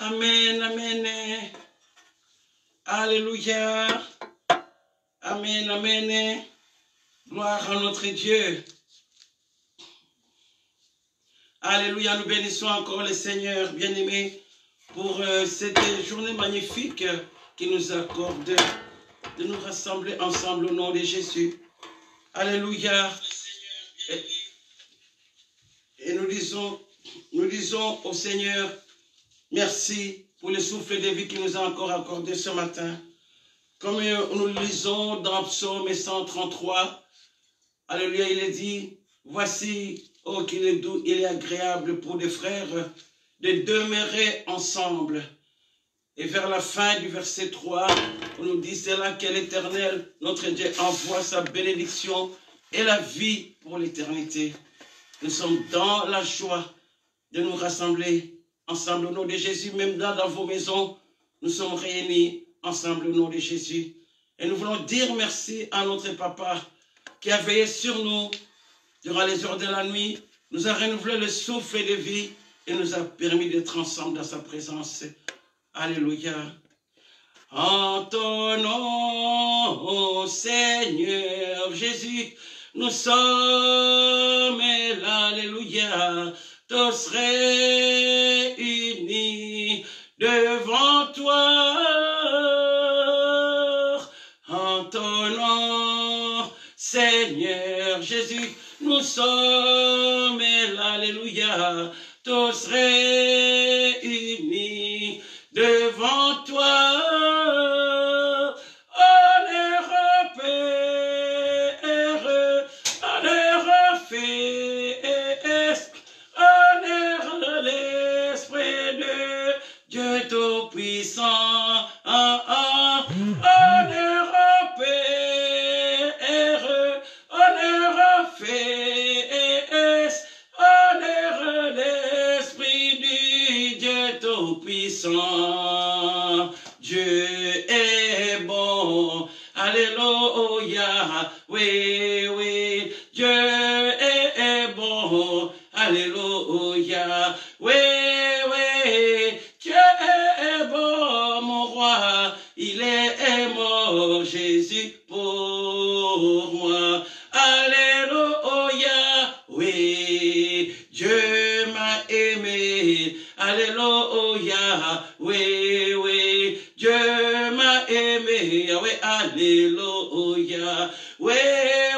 Amen, amen. Alléluia. Amen, amen. Gloire à notre Dieu. Alléluia, nous bénissons encore le Seigneur bien-aimé pour cette journée magnifique qui nous accorde de nous rassembler ensemble au nom de Jésus. Alléluia. Et nous disons au Seigneur, merci pour le souffle de vie qu'il nous a encore accordé ce matin. Comme nous le lisons dans Psaume 133, alléluia, il est dit, voici, oh qu'il est doux, il est agréable pour des frères de demeurer ensemble. Et vers la fin du verset 3, on nous dit, c'est là que l'Éternel, notre Dieu, envoie sa bénédiction et la vie pour l'éternité. Nous sommes dans la joie de nous rassembler ensemble au nom de Jésus. Même là, dans vos maisons, nous sommes réunis ensemble au nom de Jésus. Et nous voulons dire merci à notre papa qui a veillé sur nous durant les heures de la nuit, nous a renouvelé le souffle de vie et nous a permis d'être ensemble dans sa présence. Alléluia. En ton nom, Seigneur Jésus, nous sommes là, alléluia, tous réunis devant toi. En ton nom, Seigneur Jésus, nous sommes là, alléluia, tous réunis devant toi. Dieu Tout-Puissant, honneur l'Esprit du Dieu Tout-Puissant. Dieu est bon, alléluia, oui, oui, Dieu est bon, alléluia, oui, oui, Dieu est bon, mon roi, il est mort, Jésus, pour moi, alléluia, oui, Dieu m'a aimé, alléluia, oui, oui, Dieu m'a aimé, oui, alléluia, oui,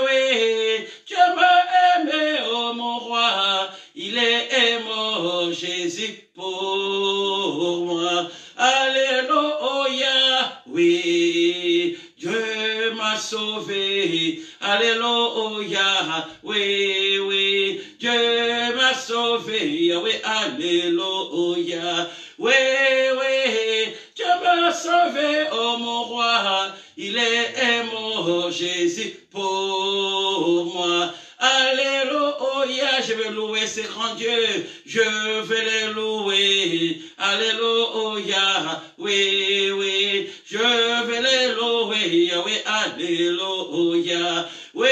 oui, Dieu m'a aimé, oh mon roi, il est mort, Jésus, pour moi, alléluia, oui, Dieu m'a sauvé, alléluia, oui, oui, Dieu m'a sauvé, oui, alléluia, oui, oui, Dieu m'a sauvé, oh mon roi, il est mort, Jésus, pour moi. Alléluia, je vais louer ce grand Dieu, je vais les louer. Alléluia, oui, oui, je vais les louer, oui, alléluia, oui,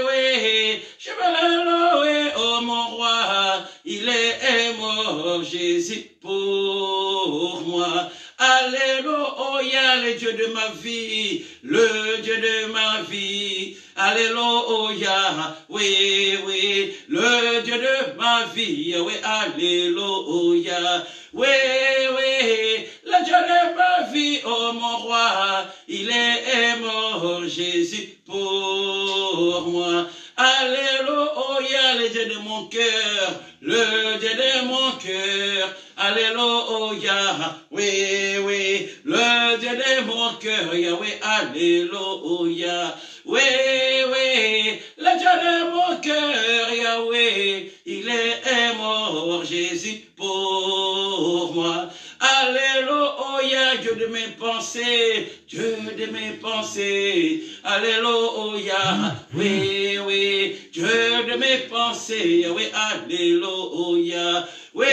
oui, je vais les louer, oh mon roi, il est mort, Jésus, pour moi. Alléluia, le Dieu de ma vie, le Dieu de ma vie. Alléluia, oui, oui, le Dieu de ma vie, oui, alléluia. Oui, oui, le Dieu de ma vie, oh mon roi, il est mort, Jésus, pour moi. Alléluia, le Dieu de mon cœur, le Dieu de mon cœur. Alléluia, oui, oui, le Dieu de mon cœur, Yahweh, alléluia. Oui, oui, le Dieu de mon cœur, Yahweh, il est mort, Jésus, pour moi. Alléluia, Dieu de mes pensées, Dieu de mes pensées. Alléluia, oui, oui, Dieu de mes pensées, oui, alléluia. Oui,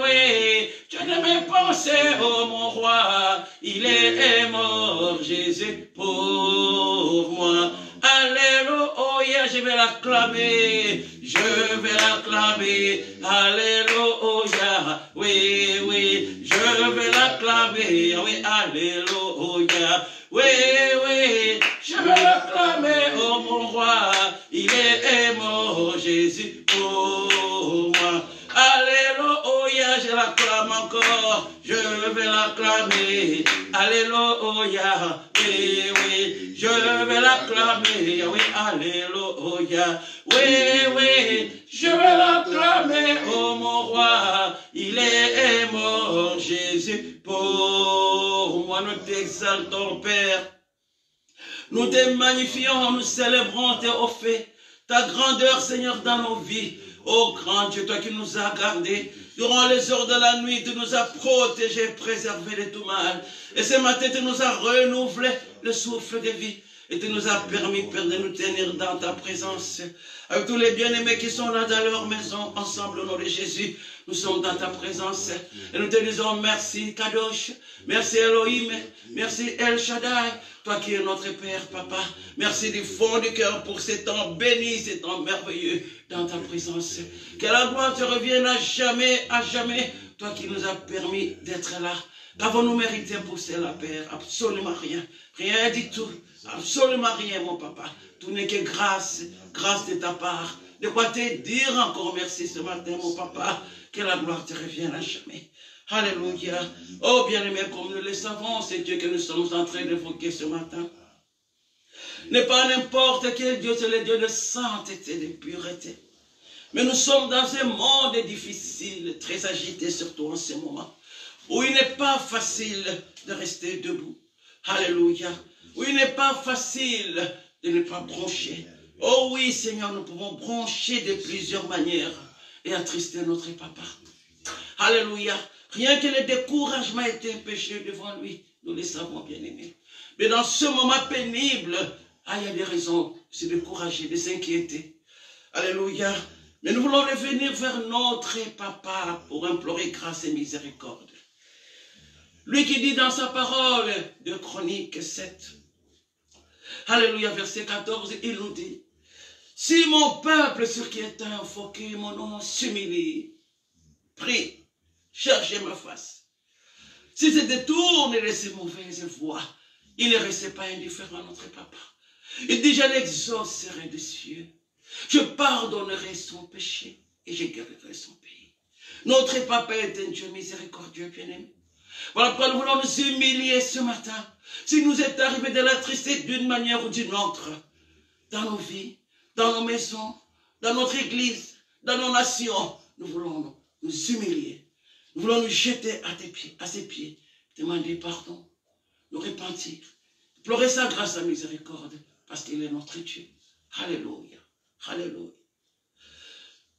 oui, Dieu de mes pensées, oh mon roi, il est mort, Jésus, pour moi. Alléluia, je vais l'acclamer, je vais l'acclamer. Alléluia, oui, oui, je je vais l'acclamer, oui, alléluia. Oui, oui, je vais l'acclamer, oh mon roi, il est mort, Jésus, pour moi. Alléluia, je l'acclame encore, je vais l'acclamer, alléluia, oui, oui, je vais l'acclamer, oui, alléluia, oui, oui, je vais l'acclamer, oh mon roi, il est mort, Jésus, pour moi. Nous t'exaltons, Père, nous te magnifions, nous célébrons tes hauts faits, ta grandeur, Seigneur, dans nos vies. Oh grand Dieu, toi qui nous as gardés, durant les heures de la nuit, tu nous as protégés, préservés de tout mal. Et ce matin, tu nous as renouvelé le souffle de vie. Et tu nous as permis, Père, de nous tenir dans ta présence. Avec tous les bien-aimés qui sont là dans leur maison, ensemble au nom de Jésus, nous sommes dans ta présence. Et nous te disons merci, Kadosh. Merci, Elohim. Merci, El Shaddai. Toi qui es notre Père, Papa. Merci du fond du cœur pour ces temps bénis, ces temps merveilleux dans ta présence. Que la gloire te revienne à jamais, à jamais. Toi qui nous as permis d'être là. Qu'avons-nous mérité pour cela, Père? Absolument rien. Rien du tout. Absolument rien, mon papa. Tout n'est que grâce, grâce de ta part. De quoi te dire encore merci ce matin, mon papa. Que la gloire te revienne à jamais. Alléluia. Oh, bien-aimé, comme nous le savons, c'est Dieu que nous sommes en train d'évoquer ce matin. N'est pas n'importe quel Dieu, c'est le Dieu de sainteté, de pureté. Mais nous sommes dans un monde difficile, très agité, surtout en ce moment, où il n'est pas facile de rester debout. Alléluia. Où il n'est pas facile de ne pas broncher. Oh oui, Seigneur, nous pouvons broncher de plusieurs manières et attrister notre papa. Alléluia. Rien que le découragement est un péché devant lui. Nous le savons, bien-aimés. Mais dans ce moment pénible, il y a des raisons de se décourager, de s'inquiéter. Alléluia. Mais nous voulons revenir vers notre papa pour implorer grâce et miséricorde. Lui qui dit dans sa parole de Chronique 7, Alléluia, verset 14, il nous dit, si mon peuple sur qui est invoqué mon nom s'humilie, prie, cherchez ma face. Si se détourne de ses mauvaises voies, il ne reste pas indifférent à notre papa. Il dit, je l'exaucerai des cieux. Je pardonnerai son péché et je guérirai son pays. Notre papa est un Dieu miséricordieux, bien-aimé. Voilà pourquoi nous voulons nous humilier ce matin. Si nous est arrivé de la tristesse d'une manière ou d'une autre, dans nos vies, dans nos maisons, dans notre église, dans nos nations, nous voulons nous humilier. Nous voulons nous jeter à ses pieds, demander pardon, nous repentir, pleurer sa grâce, sa miséricorde, parce qu'il est notre Dieu. Alléluia. Alléluia.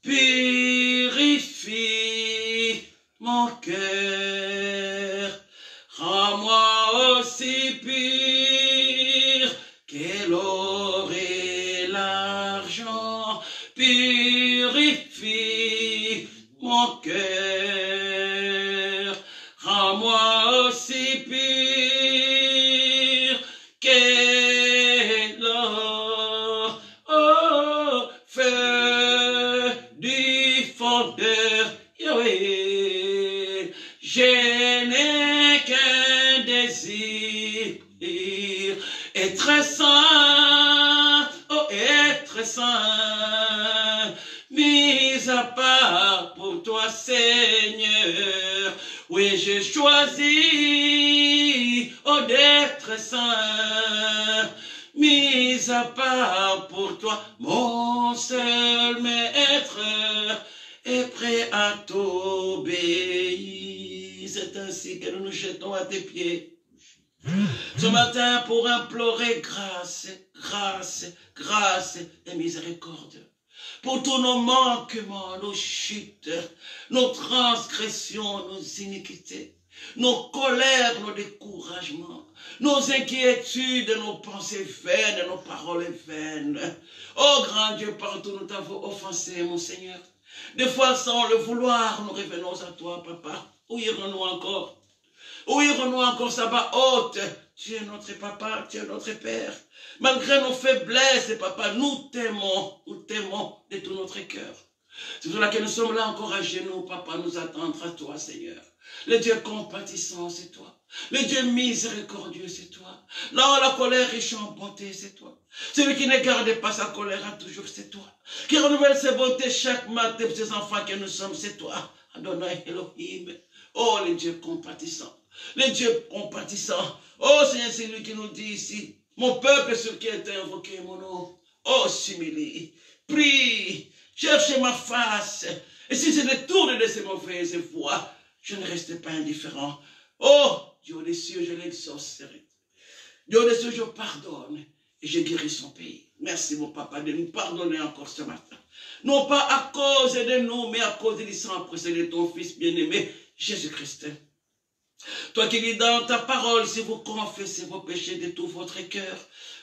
Purifie mon cœur, rends-moi aussi pur que l'or et l'argent. Purifie mon cœur, rends-moi aussi pur que l'or. Oh, feu du fondeur, Yahweh, je n'ai qu'un désir, être saint, oh, être saint, mis à part pour toi, Seigneur. Oui, j'ai choisi, oh, d'être saint, mis à part pour toi, mon seul maître, est prêt à t'obéir. C'est ainsi que nous nous jetons à tes pieds ce matin pour implorer grâce, grâce, grâce et miséricorde. Pour tous nos manquements, nos chutes, nos transgressions, nos iniquités, nos colères, nos découragements, nos inquiétudes, nos pensées vaines, nos paroles vaines. Oh grand Dieu, partout nous t'avons offensé, mon Seigneur. Des fois, sans le vouloir, nous revenons à toi, papa. Où irons-nous encore? Où irons-nous encore, Sabaoth? Tu es notre papa, tu es notre père. Malgré nos faiblesses, papa, nous t'aimons de tout notre cœur. C'est pour laquelle nous sommes là encore à genoux, papa, nous attendre à toi, Seigneur. Le Dieu compatissant, c'est toi. Le Dieu miséricordieux, c'est toi. Là où la colère riche en bonté, c'est toi. Celui qui ne garde pas sa colère à toujours, c'est toi. Qui renouvelle ses bontés chaque matin pour ses enfants que nous sommes, c'est toi. Adonai Elohim. Oh, le Dieu compatissant. Le Dieu compatissant. Oh, Seigneur, c'est lui qui nous dit ici, mon peuple sur qui est invoqué mon nom. Oh, s'humilie. Prie. Cherchez ma face. Et si je détourne de ces mauvaises voies, je ne reste pas indifférent. Oh, Dieu des cieux, je l'exaucerai. Dieu des cieux, je pardonne et je guéris son pays. Merci, mon papa, de nous pardonner encore ce matin. Non pas à cause de nous, mais à cause du sang précédé de ton Fils bien-aimé, Jésus-Christ. Toi qui dis dans ta parole, si vous confessez vos péchés de tout votre cœur,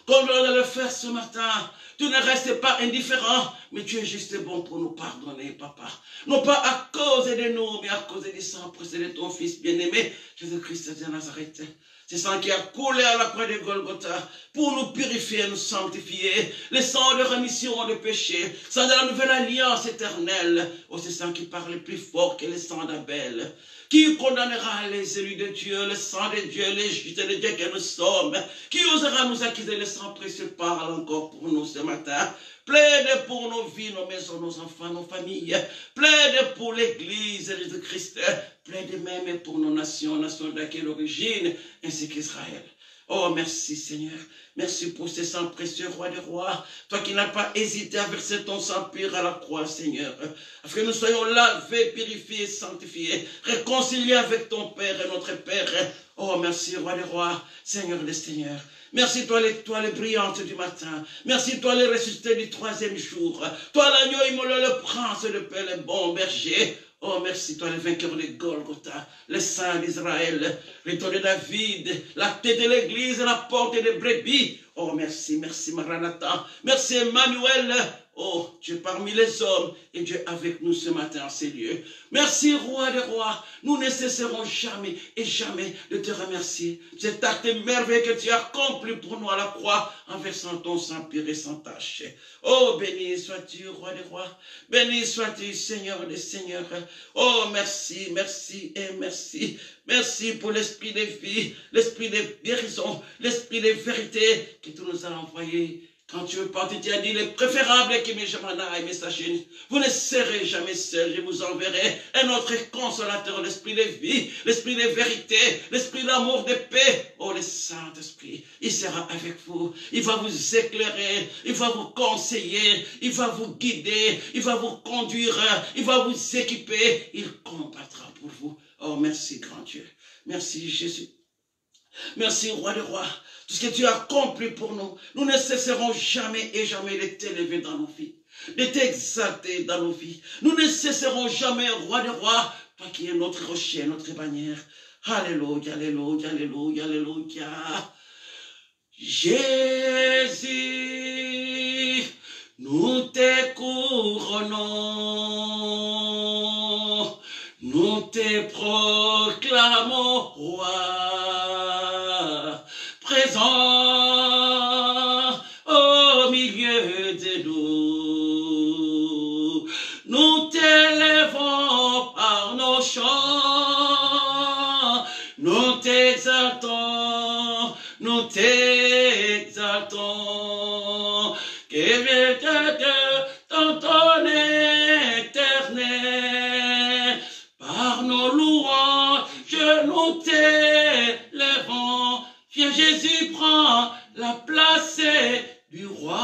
comme on va le faire ce matin, tu ne restes pas indifférent, mais tu es juste bon pour nous pardonner, papa. Non pas à cause de nous, mais à cause du sang précédé de ton Fils bien-aimé, Jésus-Christ de Nazareth. C'est sang qui a coulé à la croix de Golgotha pour nous purifier, nous sanctifier. Le sang de rémission de péché, sang de la nouvelle alliance éternelle. Oh, c'est sang qui parle plus fort que le sang d'Abel. Qui condamnera les élus de Dieu, le sang de Dieu, les justes de Dieu que nous sommes? Qui osera nous accuser? Le sang précieux parle encore pour nous ce matin. Plaide pour nos vies, nos maisons, nos enfants, nos familles. Plaide pour l'Église de Jésus-Christ. Plaide même pour nos nations, nations de laquelle origine, ainsi qu'Israël. Oh, merci Seigneur. Merci pour ce sang précieux, roi des rois. Toi qui n'as pas hésité à verser ton sang pur à la croix, Seigneur. Afin que nous soyons lavés, purifiés, sanctifiés, réconciliés avec ton Père et notre Père. Oh, merci, roi des rois, Seigneur des seigneurs. Merci, toi l'étoile brillante du matin. Merci, toi le ressuscité du troisième jour. Toi l'agneau immolé, le prince de paix, le bon berger. Oh, merci, toi, le vainqueur de Golgotha, le saint d'Israël, le trône de David, la tête de l'église, la porte des brebis. Oh, merci, merci, Maranatha. Merci, Emmanuel. Oh, Dieu parmi les hommes et Dieu avec nous ce matin en ces lieux. Merci, roi des rois. Nous ne cesserons jamais et jamais de te remercier. Cet acte merveilleux que tu as accompli pour nous à la croix en versant ton sang pur et sans tache. Oh, béni sois-tu, roi des rois. Béni sois-tu, Seigneur des seigneurs. Oh, merci, merci et merci. Merci pour l'esprit de vie, l'esprit de guérison, l'esprit de vérité que tu nous as envoyé. Quand tu es parti, tu as dit, les préférables qui me jamana et me sachin, vous ne serez jamais seuls, je vous enverrai un autre consolateur, l'esprit de vie, l'esprit de vérité, l'esprit d'amour, de paix. Oh, le Saint-Esprit, il sera avec vous, il va vous éclairer, il va vous conseiller, il va vous guider, il va vous conduire, il va vous équiper, il combattra pour vous. Oh, merci, grand Dieu. Merci, Jésus. Merci, roi des rois. Tout ce que tu as accompli pour nous, nous ne cesserons jamais et jamais de t'élever dans nos vies, de t'exalter dans nos vies. Nous ne cesserons jamais, roi des rois, toi qui es notre rocher, notre bannière. Alléluia, alléluia, alléluia, alléluia. Jésus, nous te couronnons, nous te proclamons roi, présent au milieu de nous. Nous t'élèvons par nos chants, nous t'exaltons, nous t'exaltons. Que dans ton éternel, par nos louanges, nous t'élèvons. Viens Jésus, prends la place du roi.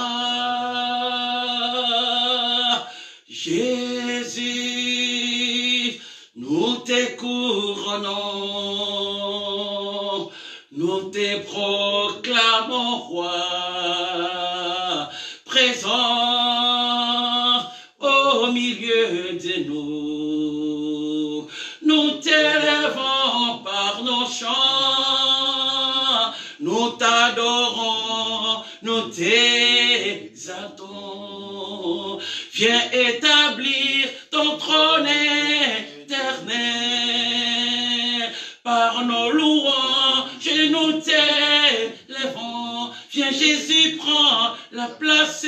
Jésus, nous te couronnons, nous te proclamons roi, présent au milieu de nous. Nous t'élèvons par nos chants, nous t'adorons, nous t'exaltons. Viens établir ton trône éternel. Par nos louanges, nous t'élèvons. Viens Jésus, prends la place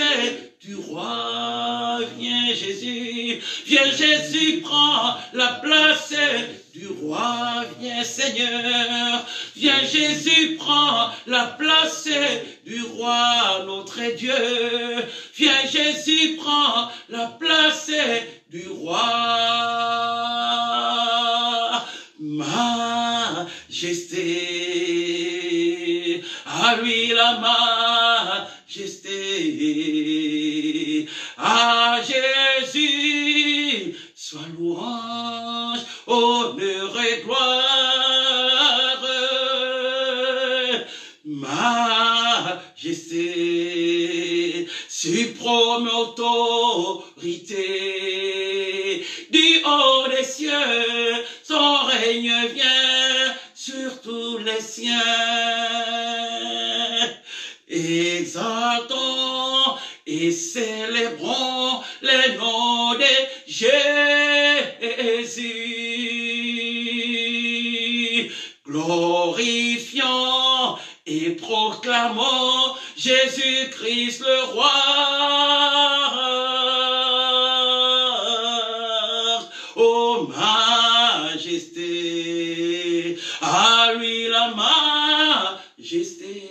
du roi. Viens Jésus. Viens Jésus, prends la place du roi. Viens Seigneur. Viens Jésus, prends la place du roi, notre Dieu. Viens Jésus, prends la place du roi. Majesté, à lui la majesté, à Jésus, sois louange, honneur et gloire, majesté, suprême autorité, du haut des cieux, son règne vient sur tous les siens. Exaltons et célébrons le nom de Jésus. Glorifions et proclamons Jésus-Christ le roi. Ô majesté, à lui la majesté.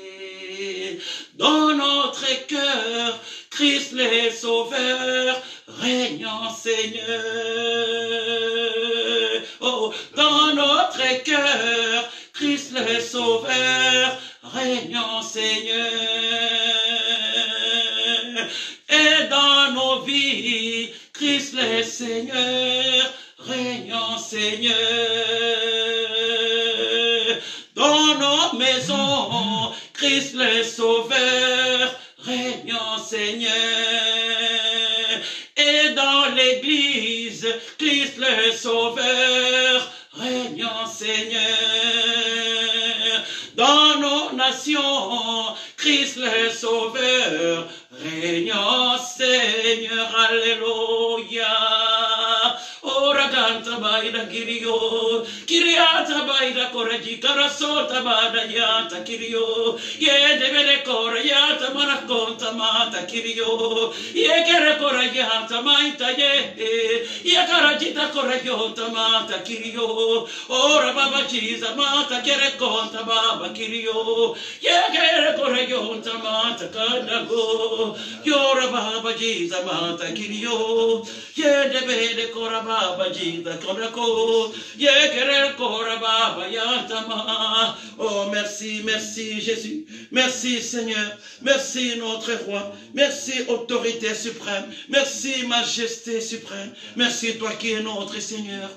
Dans notre cœur, Christ le Sauveur, régnant Seigneur. Oh, dans notre cœur, Christ le Sauveur, régnant Seigneur. Et dans nos vies, Christ le Seigneur, régnant Seigneur. Dans nos maisons, Christ le Sauveur, régnant Seigneur. Et dans l'église, Christ le Sauveur, régnant Seigneur. Dans nos nations, Christ le Sauveur, régnant Seigneur. Alléluia. Oraganta baida kirio, kiriata baida koraji karasota bada yata kirio, ye devere korayata marakonta mata kirio, ye kere korayata maita ye karajita korayota mata kirio, ora baba chiza mata kere konta baba kirio, ye kere korayota mata kadago, yora baba chiza mata kirio, ye devere korababa. Baba Jida Korako, Yekere Korababa Yatama. Oh, merci, merci Jésus. Merci Seigneur. Merci notre roi. Merci autorité suprême. Merci majesté suprême. Merci toi qui es notre Seigneur.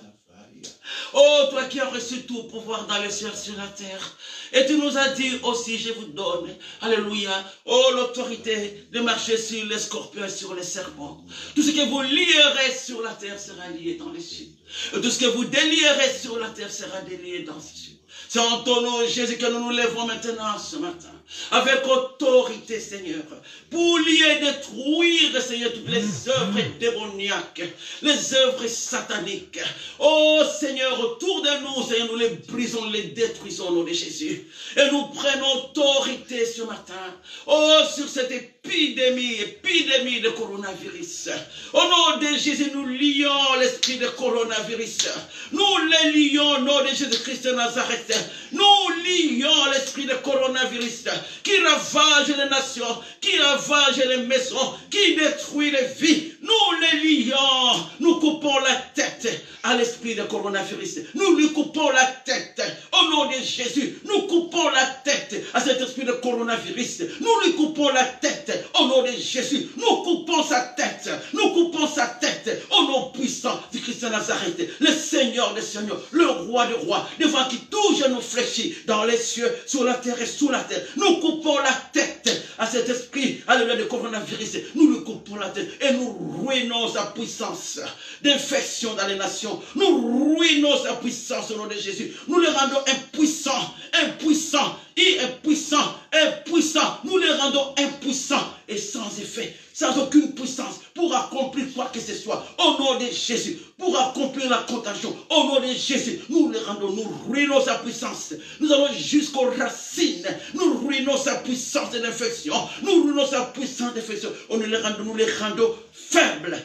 Oh, toi qui as reçu tout pouvoir dans les cieux sur la terre. Et tu nous as dit aussi, je vous donne, alléluia, oh, l'autorité de marcher sur les scorpions et sur les serpents. Tout ce que vous lierez sur la terre sera lié dans les cieux. Et tout ce que vous délierez sur la terre sera délié dans les cieux. C'est en ton nom, Jésus, que nous nous lèvons maintenant ce matin, avec autorité, Seigneur, pour lier et détruire, Seigneur, toutes les œuvres démoniaques, les œuvres sataniques. Oh Seigneur, autour de nous, Seigneur, nous les brisons, les détruisons au nom de Jésus. Et nous prenons autorité ce matin, oh, sur cette épidémie de coronavirus. Au nom de Jésus, nous lions l'esprit de coronavirus. Nous les lions au nom de Jésus-Christ de Nazareth. Nous lions l'esprit de coronavirus qui ravage les nations, qui ravage les maisons, qui détruit les vies. Nous les lions. Nous coupons la tête à l'esprit de coronavirus. Nous lui coupons la tête. Au nom de Jésus, nous coupons la tête à cet esprit de coronavirus. Nous lui coupons la tête. Au nom de Jésus, nous coupons sa tête. Nous coupons sa tête. Au nom puissant du Christ de Nazareth, le Seigneur des Seigneurs, le Roi des Rois, devant qui tout genou fléchit dans les cieux, sur la terre et sous la terre. Nous coupons la tête à cet esprit, alléluia, de coronavirus. Nous lui coupons la tête et nous ruinons sa puissance d'infection dans les nations. Nous ruinons sa puissance au nom de Jésus. Nous les rendons impuissants, impuissants, impuissants, impuissants. Nous les rendons impuissants et sans effet, sans aucune puissance pour accomplir quoi que ce soit. Au nom de Jésus, pour accomplir la contagion. Au nom de Jésus, nous les rendons, nous ruinons sa puissance. Nous allons jusqu'aux racines. Nous ruinons sa puissance d'infection. Nous ruinons sa puissance d'infection. Nous les rendons faibles.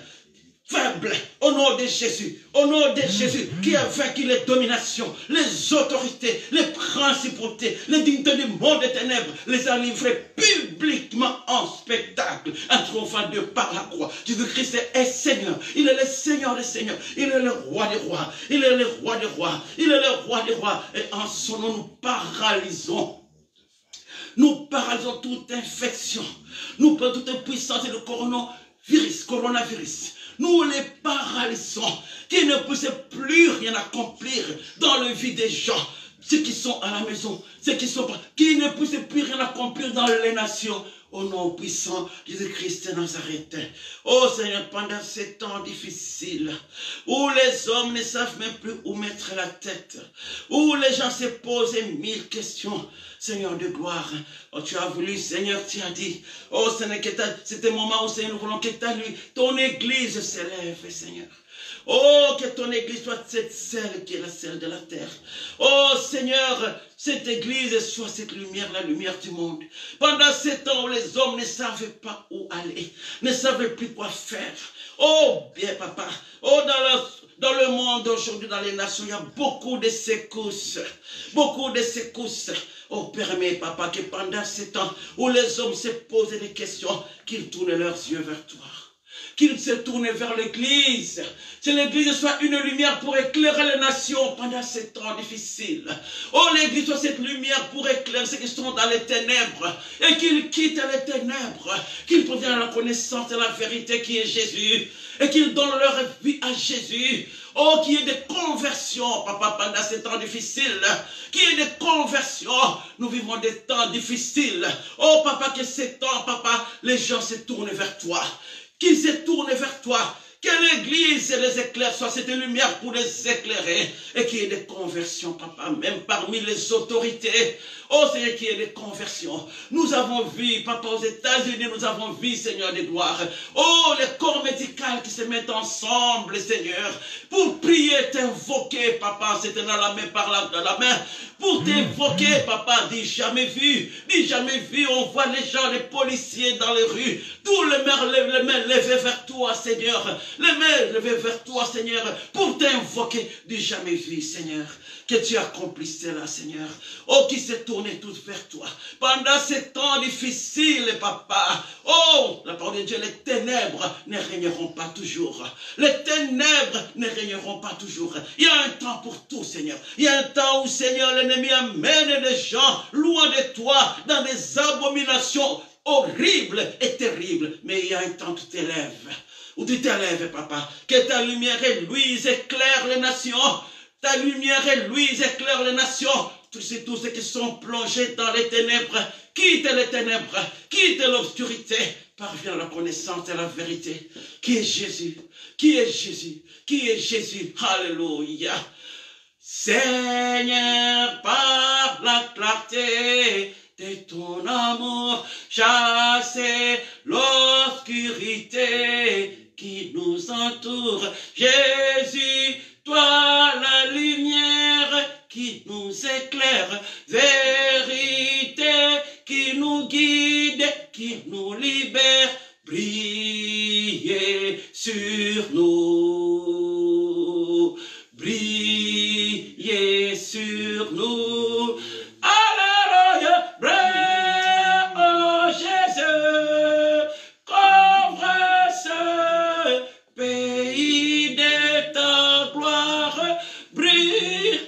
faible, au nom de Jésus, qui a vaincu les dominations, les autorités, les principautés, les dignités du monde des ténèbres, les a livrés publiquement en spectacle, en triomphant de par la croix. Jésus-Christ est Seigneur, il est le Seigneur des Seigneurs, il est le Roi des Rois, il est le Roi des Rois, il est le Roi des Rois, et en son nom nous paralysons. Nous paralysons toute infection, nous paralysons toute puissance et le coronavirus. Nous les paralysons, qu'ils ne puissent plus rien accomplir dans le vie des gens, ceux qui sont à la maison, ceux qui sont pas, qui ne puissent plus rien accomplir dans les nations. Au nom puissant Jésus-Christ de Nazareth. Oh Seigneur, pendant ces temps difficiles, où les hommes ne savent même plus où mettre la tête, où les gens se posent 1000 questions, Seigneur de gloire, oh, tu as voulu, Seigneur, tu as dit, oh Seigneur, c'était un moment où, Seigneur, nous voulons que ton Église s'élève, Seigneur. Oh, que ton Église soit celle qui est la celle de la terre. Oh Seigneur, cette Église soit cette lumière, la lumière du monde. Pendant ces temps où les hommes ne savaient pas où aller, ne savaient plus quoi faire. Oh bien papa, oh dans le monde aujourd'hui, dans les nations, il y a beaucoup de secousses. Beaucoup de secousses. Oh permets papa que pendant ces temps où les hommes se posaient des questions, qu'ils tournent leurs yeux vers toi. Qu'ils se tournent vers l'Église. Que l'Église soit une lumière pour éclairer les nations pendant ces temps difficiles. Oh, l'Église soit cette lumière pour éclairer ceux qui sont dans les ténèbres. Et qu'ils quittent les ténèbres. Qu'ils proviennent à la connaissance de la vérité qui est Jésus. Et qu'ils donnent leur vie à Jésus. Oh, qu'il y ait des conversions, papa, pendant ces temps difficiles. Qu'il y ait des conversions. Nous vivons des temps difficiles. Oh, papa, que ces temps, papa, les gens se tournent vers toi. Qu'ils se tournent vers toi, que l'Église et les éclairs soient cette lumière pour les éclairer, et qu'il y ait des conversions, papa, même parmi les autorités. Oh Seigneur, qu'il y ait des conversions. Nous avons vu, papa, aux États-Unis, nous avons vu, Seigneur des gloires, oh, les corps médicaux qui se mettent ensemble, Seigneur, pour prier, t'invoquer, papa, c'était dans la main, par la main, pour t'invoquer, papa, dis jamais vu, on voit les gens, les policiers dans les rues, tous les mains levées vers toi, Seigneur, les mains levées vers toi, Seigneur, pour t'invoquer, dis jamais vu, Seigneur, que tu accomplisses cela, Seigneur, oh, qui s'est tourné tout vers toi, pendant ces temps difficiles, papa, oh, la parole de Dieu, les ténèbres ne régneront pas toujours, les ténèbres ne régneront pas toujours, il y a un temps pour tout, Seigneur, il y a un temps où, Seigneur, l'ennemi amène des gens loin de toi, dans des abominations horribles et terribles, mais il y a un temps où tu t'élèves, papa, que ta lumière luise, éclaire les nations, ta lumière luise, éclaire les nations, tous ceux qui sont plongés dans les ténèbres, quitte les ténèbres, quitte l'obscurité, parviens à la connaissance de la vérité, qui est Jésus, qui est Jésus, qui est Jésus, alléluia. Seigneur, par la clarté de ton amour, chassez l'obscurité qui nous entoure. Jésus, toi la lumière qui nous éclaire, vérité qui nous guide, qui nous libère, brillez sur nous, brillez sur nous. Alléluia, brille, oh Jésus, couvre ce pays de ta gloire, brille,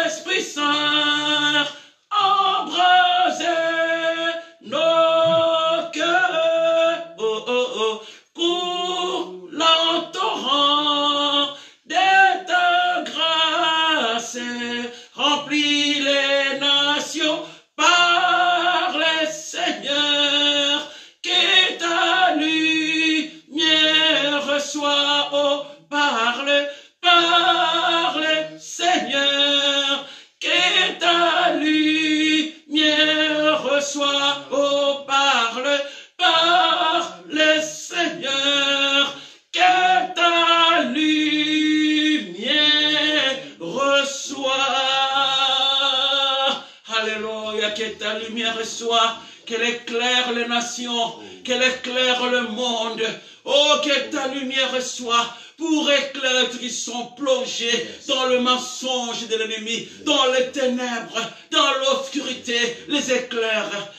Esprit Saint, embrasez nos cœurs, oh, oh, oh, coule en torrent de ta grâce, remplis les nations par le Seigneur, que ta lumière soit, oh, parle, Seigneur, que ta lumière soit, oh, parle, Seigneur, que ta lumière soit, alléluia, que ta lumière soit, qu'elle éclaire les nations, qu'elle éclaire le monde. Oh, que ta lumière soit pour éclairer ceux qui sont plongés dans le mensonge de l'ennemi, dans les ténèbres, dans l'obscurité, les éclairs,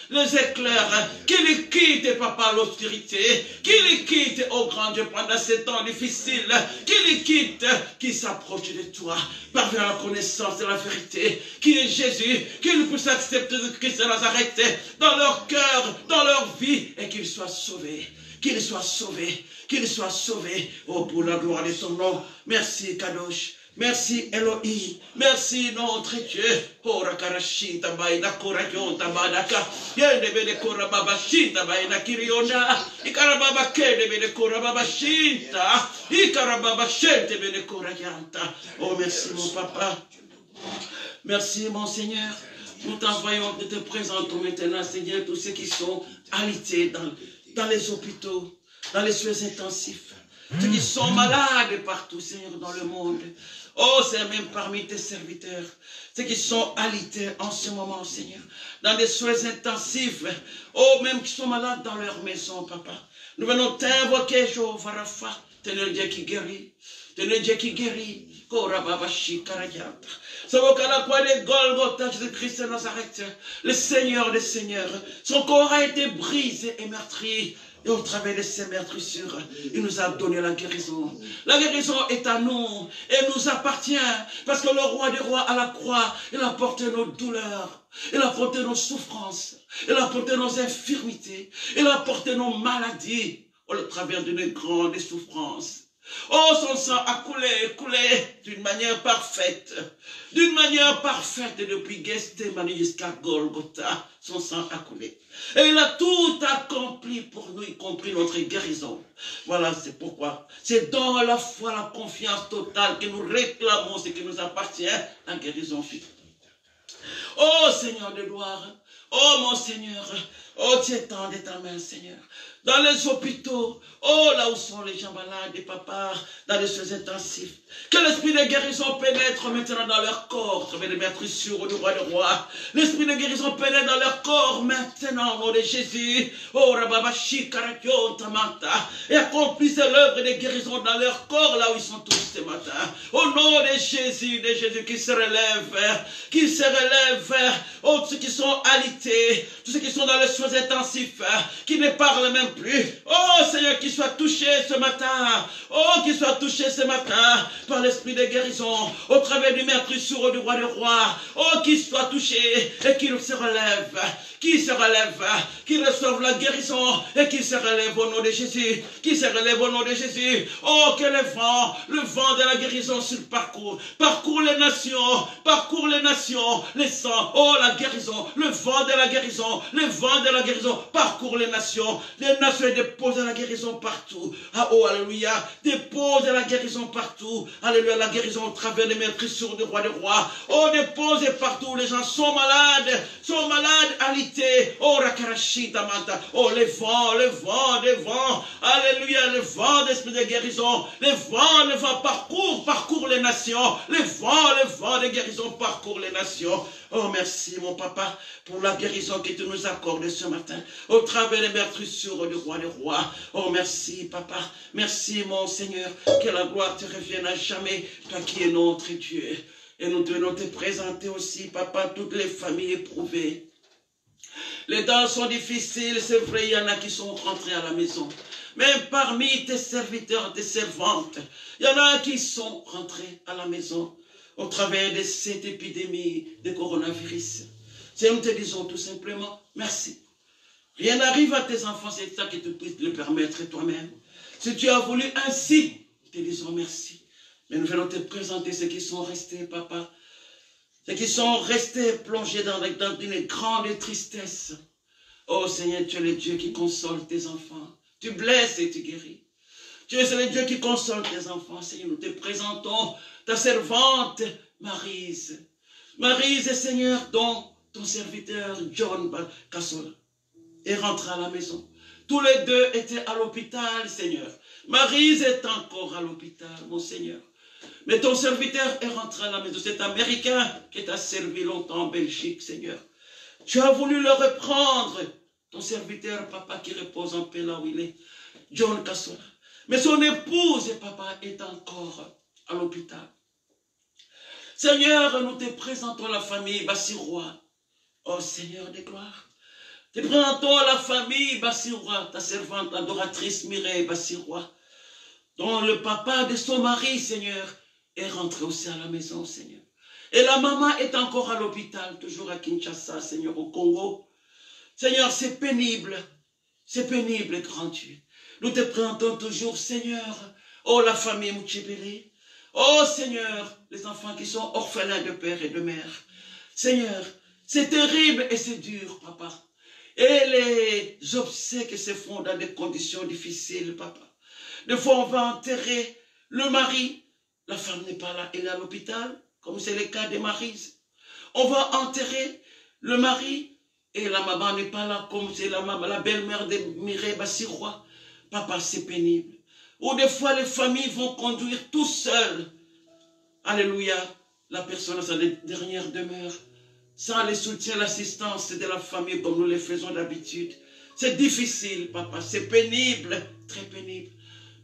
qu'ils quittent, papa, l'obscurité, qu'ils quittent, oh grand Dieu, pendant ces temps difficiles, qu'ils quittent, qu'ils s'approchent de toi, parviennent à la connaissance de la vérité, qui est Jésus, qu'ils puissent accepter de Christ de Nazareth dans leur cœur, dans leur vie, et qu'ils soient sauvés. Qu'il soit sauvé, qu'il soit sauvé, oh, pour la gloire de son nom. Merci, Kadosh. Merci, Elohim. Merci, notre Dieu. Oh, Rakarashita Baina Korayon Tabadaka. Yendebe de Korababashita Baina Kirionda. Ikarababa Kedebe de Korababashita. Ikarababashente de Korayanta. Oh, merci, mon papa. Merci, mon Seigneur. Nous t'envoyons, nous te présentons maintenant, Seigneur, tous ceux qui sont alités dans les hôpitaux, dans les soins intensifs, ceux qui sont malades partout, Seigneur, dans le monde. Oh, c'est même parmi tes serviteurs, ceux qui sont alités en ce moment, Seigneur, dans des soins intensifs, oh, même qui sont malades dans leur maison, Papa. Nous venons t'invoquer, Jéhovah Rapha, t'es le Dieu qui guérit, t'es le Dieu qui guérit. C'est qu'à la croix de Golgotha, Jésus-Christ de Nazareth, le Seigneur des Seigneurs, son corps a été brisé et meurtri. Et au travers de ces meurtrissures, il nous a donné la guérison. La guérison est à nous et nous appartient. Parce que le roi des rois à la croix, il a porté nos douleurs. Il a porté nos souffrances. Il a porté nos infirmités. Il a porté nos maladies au travers d'une grande souffrance. Oh, son sang a coulé d'une manière parfaite. D'une manière parfaite depuis Gethsémani jusqu'à Golgotha. Son sang a coulé. Et il a tout accompli pour nous, y compris notre guérison. Voilà, c'est pourquoi. C'est dans la foi, la confiance totale que nous réclamons ce qui nous appartient, la guérison physique. Oh, Seigneur de gloire. Oh, mon Seigneur. Oh, tu étends de ta main, Seigneur. Dans les hôpitaux, oh, là où sont les gens malades, et papa, dans les soins intensifs. Que l'esprit de guérison pénètre maintenant dans leur corps, je vais les mettre sur du roi des rois. L'esprit de guérison pénètre dans leur corps maintenant, au nom de Jésus. Oh, Rababashi, Karakyo, Tamata. Et accomplisse l'œuvre de guérison dans leur corps, là où ils sont tous ce matin. Au nom de Jésus qui se relève, oh, tous ceux qui sont alités, tous ceux qui sont dans les soins intensifs, qui ne parlent même plus. Oh Seigneur, qu'ils soient touchés ce matin. Oh, qu'ils soient touchés ce matin par l'esprit de guérison au travers du meurtrissure du roi des rois. Oh, qu'ils soient touchés et qu'ils se relèvent. Qui se relève, qui reçoivent la guérison et qui se relève au nom de Jésus, qui se relève au nom de Jésus. Oh, que le vent de la guérison sur le parcours les nations, les sangs, oh la guérison, le vent de la guérison, parcourt les nations déposent la guérison partout. Ah, oh, alléluia, dépose la guérison partout, alléluia, la guérison au travers des meurtrissures du roi des rois. Oh, dépose partout, les gens sont malades, alités. Oh, Rakarashita Manta. Oh, les vents, alléluia, le vent d'esprit de guérison, le vent parcourt les nations, le vent de guérison parcourt les nations. Oh, merci, mon papa, pour la guérison que tu nous accordes ce matin, au travers des meurtrissures du roi des rois. Oh, merci, papa, merci, mon Seigneur, que la gloire te revienne à jamais, toi qui es notre Dieu. Et nous devons te présenter aussi, papa, toutes les familles éprouvées. Les temps sont difficiles, c'est vrai, il y en a qui sont rentrés à la maison. Mais parmi tes serviteurs, tes servantes, il y en a qui sont rentrés à la maison au travers de cette épidémie de coronavirus. C'est nous te disons tout simplement, merci. Rien n'arrive à tes enfants, c'est ça que tu puisses le permettre toi-même. Si tu as voulu ainsi, te disons merci. Mais nous venons te présenter ceux qui sont restés, papa. Ceux qui sont restés plongés dans une grande tristesse. Oh Seigneur, tu es le Dieu qui console tes enfants. Tu blesses et tu guéris. Tu es le Dieu qui console tes enfants. Seigneur, nous te présentons ta servante Maryse. Maryse, Seigneur, dont ton serviteur John Kassola est rentré à la maison. Tous les deux étaient à l'hôpital, Seigneur. Maryse est encore à l'hôpital, mon Seigneur. Mais ton serviteur est rentré à la maison. C'est Américain qui t'a servi longtemps en Belgique, Seigneur. Tu as voulu le reprendre. Ton serviteur, papa, qui repose en paix là où il est. John Kassola. Mais son épouse, papa, est encore à l'hôpital. Seigneur, nous te présentons la famille Bassirois. Oh Seigneur de gloire. Te présentons la famille Bassirois, ta servante adoratrice Mireille Bassirois, dont le papa de son mari, Seigneur, est rentré aussi à la maison, Seigneur. Et la maman est encore à l'hôpital, toujours à Kinshasa, Seigneur, au Congo. Seigneur, c'est pénible, grand Dieu. Nous te présentons toujours, Seigneur, oh la famille Mouchibélé, oh Seigneur, les enfants qui sont orphelins de père et de mère. Seigneur, c'est terrible et c'est dur, papa. Et les obsèques se font dans des conditions difficiles, papa. Des fois, on va enterrer le mari, la femme n'est pas là, elle est à l'hôpital, comme c'est le cas des maris. On va enterrer le mari, et la maman n'est pas là, comme c'est la belle-mère de Mireille Bassirois. Papa, c'est pénible. Ou des fois, les familles vont conduire tout seuls. Alléluia, la personne à sa dernière demeure, sans le soutien, l'assistance de la famille, comme nous le faisons d'habitude. C'est difficile, papa, c'est pénible, très pénible.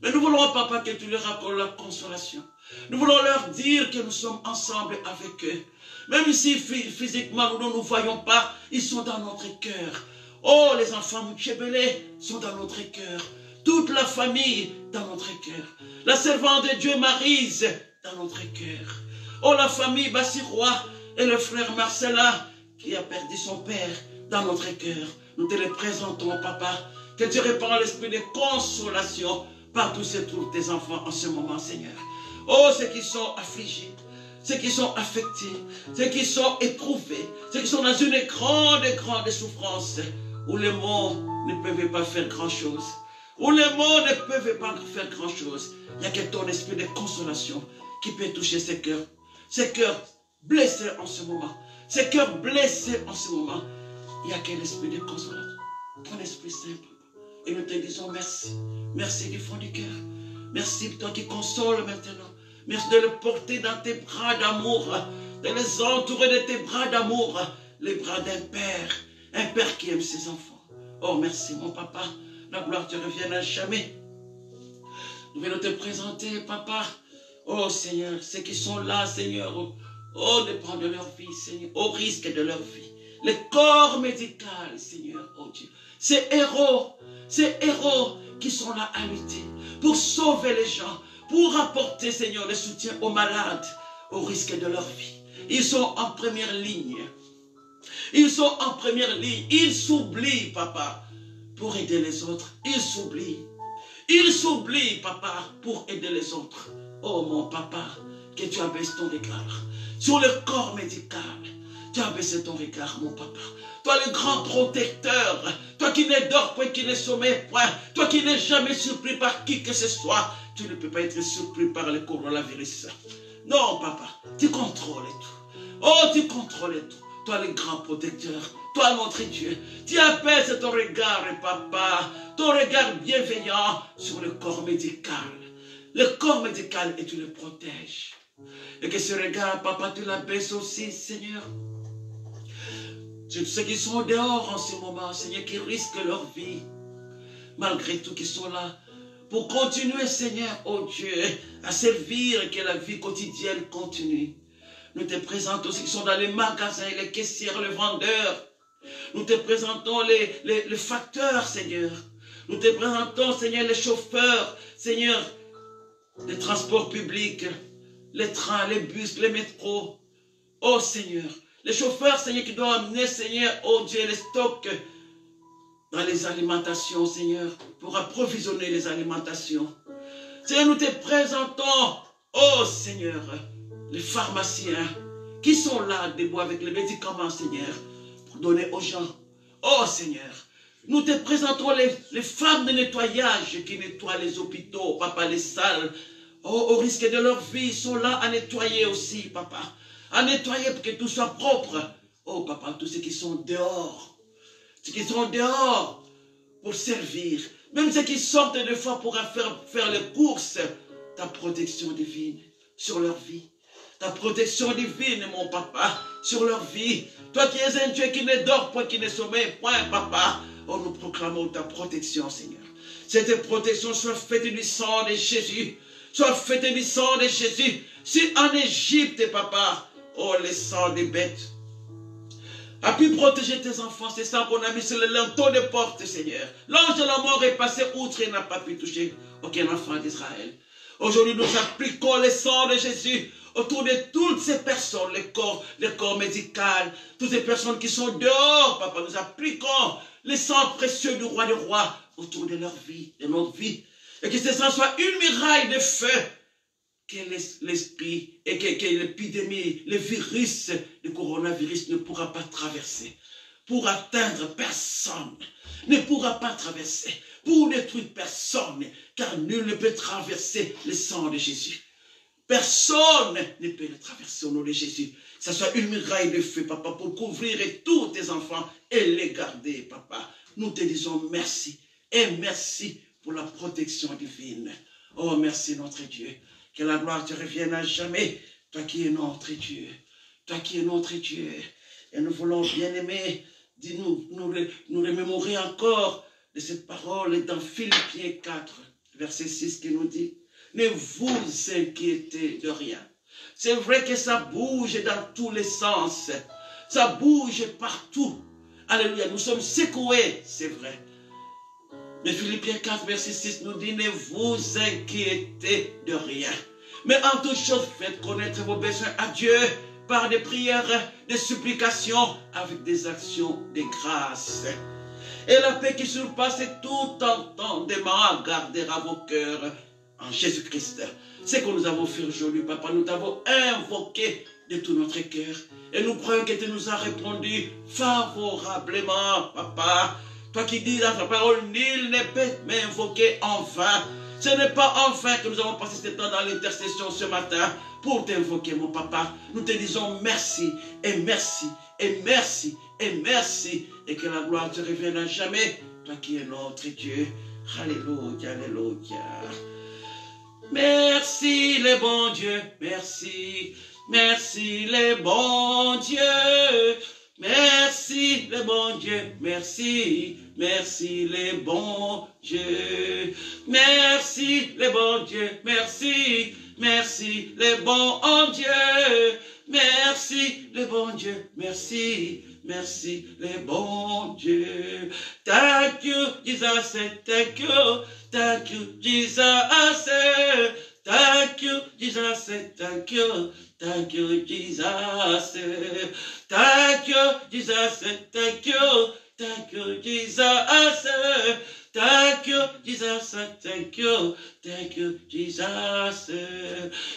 Mais nous voulons, papa, que tu leur apportes la consolation. Nous voulons leur dire que nous sommes ensemble avec eux. Même si physiquement nous ne nous voyons pas, ils sont dans notre cœur. Oh, les enfants Mouchébélé sont dans notre cœur. Toute la famille dans notre cœur. La servante de Dieu Maryse dans notre cœur. Oh, la famille Bassirois et le frère Marcella qui a perdu son père dans notre cœur. Nous te les présentons, papa. Que tu répands l'esprit de consolation partout se trouvent tes enfants en ce moment, Seigneur. Oh, ceux qui sont affligés, ceux qui sont affectés, ceux qui sont éprouvés, ceux qui sont dans une grande souffrance, où les mots ne peuvent pas faire grand-chose, où les mots ne peuvent pas faire grand-chose. Il n'y a que ton esprit de consolation qui peut toucher ces cœurs blessés en ce moment, ces cœurs blessés en ce moment. Il n'y a que l'esprit de consolation, ton esprit simple. Et nous te disons merci, merci du fond du cœur. Merci toi qui consoles maintenant. Merci de le porter dans tes bras d'amour, de les entourer de tes bras d'amour, les bras d'un père qui aime ses enfants. Oh, merci mon papa, la gloire te revienne à jamais. Nous venons te présenter, papa. Oh Seigneur, ceux qui sont là, Seigneur, oh, dépend de leur vie, Seigneur, au risque de leur vie. Le corps médical, Seigneur, oh Dieu. Ces héros qui sont là à lutter pour sauver les gens, pour apporter, Seigneur, le soutien aux malades, au risque de leur vie. Ils sont en première ligne. Ils sont en première ligne. Ils s'oublient, papa, pour aider les autres. Ils s'oublient. Ils s'oublient, papa, pour aider les autres. Oh, mon papa, que tu abaisses ton regard sur le corps médical. Tu as baissé ton regard, mon papa. Toi, le grand protecteur. Toi qui ne dors point, qui ne sommeille point. Toi qui n'es jamais surpris par qui que ce soit. Tu ne peux pas être surpris par le coronavirus. Non, papa, tu contrôles tout. Oh, tu contrôles tout. Toi, le grand protecteur. Toi, notre Dieu. Tu apaises ton regard, papa. Ton regard bienveillant sur le corps médical. Le corps médical et tu le protèges. Et que ce regard, papa, tu l'abaisses aussi, Seigneur. Sur ceux qui sont dehors en ce moment, Seigneur, qui risquent leur vie, malgré tout, qui sont là, pour continuer, Seigneur, oh Dieu, à servir, que la vie quotidienne continue. Nous te présentons ceux qui sont dans les magasins, les caissières, les vendeurs. Nous te présentons les facteurs, Seigneur. Nous te présentons, Seigneur, les chauffeurs, Seigneur, des transports publics, les trains, les bus, les métros. Oh Seigneur, les chauffeurs, Seigneur, qui doivent amener, Seigneur, oh Dieu, les stocks dans les alimentations, Seigneur, pour approvisionner les alimentations. Seigneur, nous te présentons, oh Seigneur, les pharmaciens qui sont là, debout avec les médicaments, Seigneur, pour donner aux gens. Oh Seigneur, nous te présentons les femmes de nettoyage qui nettoient les hôpitaux, papa, les salles. Oh, au risque de leur vie, ils sont là à nettoyer aussi, papa. À nettoyer pour que tout soit propre. Oh, papa, tous ceux qui sont dehors. Ceux qui sont dehors pour servir. Même ceux qui sortent des fois pour faire les courses. Ta protection divine sur leur vie. Ta protection divine, mon papa, sur leur vie. Toi qui es un Dieu qui ne dort point, qui ne sommeille point, papa. Oh, nous proclamons ta protection, Seigneur. Cette protection soit faite du sang de Jésus. Soit faite du sang de Jésus. Si en Égypte, papa, oh, le sang des bêtes a pu protéger tes enfants, c'est ça qu'on a mis sur le linteau de porte, Seigneur. L'ange de la mort est passé outre et n'a pas pu toucher aucun enfant d'Israël. Aujourd'hui, nous appliquons le sang de Jésus autour de toutes ces personnes, les corps médicaux, toutes ces personnes qui sont dehors, papa. Nous appliquons le sang précieux du roi des rois autour de leur vie, de notre vie. Et que ce sang soit une muraille de feu, que l'esprit et que l'épidémie, le virus, le coronavirus ne pourra pas traverser. Pour atteindre personne, ne pourra pas traverser. Pour détruire personne, car nul ne peut traverser le sang de Jésus. Personne ne peut le traverser au nom de Jésus. Que ce soit une muraille de feu, papa, pour couvrir tous tes enfants et les garder, papa. Nous te disons merci et merci pour la protection divine. Oh, merci notre Dieu. Que la gloire te revienne à jamais. Toi qui es notre Dieu. Toi qui es notre Dieu. Et nous voulons bien aimer, nous remémorer encore de cette parole dans Philippiens 4, verset 6 qui nous dit, ne vous inquiétez de rien. C'est vrai que ça bouge dans tous les sens. Ça bouge partout. Alléluia, nous sommes secoués, c'est vrai. Mais Philippiens 4, verset 6 nous dit, ne vous inquiétez de rien. Mais en toute chose, faites connaître vos besoins à Dieu par des prières, des supplications, avec des actions de grâce. Et la paix qui surpasse tout entendement gardera vos cœurs en Jésus-Christ. C'est que nous avons fait aujourd'hui, papa. Nous t'avons invoqué de tout notre cœur. Et nous croyons que tu nous as répondu favorablement, papa. Toi qui dis dans ta parole, nul ne peut m'invoquer en vain. Ce n'est pas en vain que nous avons passé ce temps dans l'intercession ce matin pour t'invoquer, mon papa. Nous te disons merci et merci et merci et merci. Et que la gloire te revienne à jamais. Toi qui es notre Dieu. Alléluia, alléluia. Merci les bons dieux, merci. Merci les bons dieux. Merci les bons dieux, merci, merci les bons dieux, merci les bons dieux, merci, merci les bons dieux, merci les bons dieux, merci, merci les bons dieux. Thank you, Jesus, thank you, Jesus. Thank you, Jesus. Thank you, Jesus. Thank you, Jesus. Thank you, Jesus. Thank you, Jesus. Thank you, Jesus.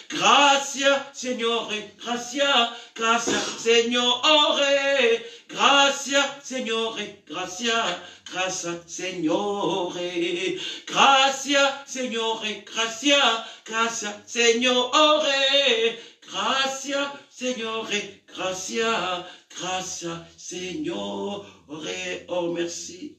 Gracias, Signore, gracias, gracias, Signore. Gracias, Signore, gracias, gracias, Signore. Gracias, Signore, gracias, gracias, Signore. Gracias, Signore, gracias, gracias, Signore. Oh, merci.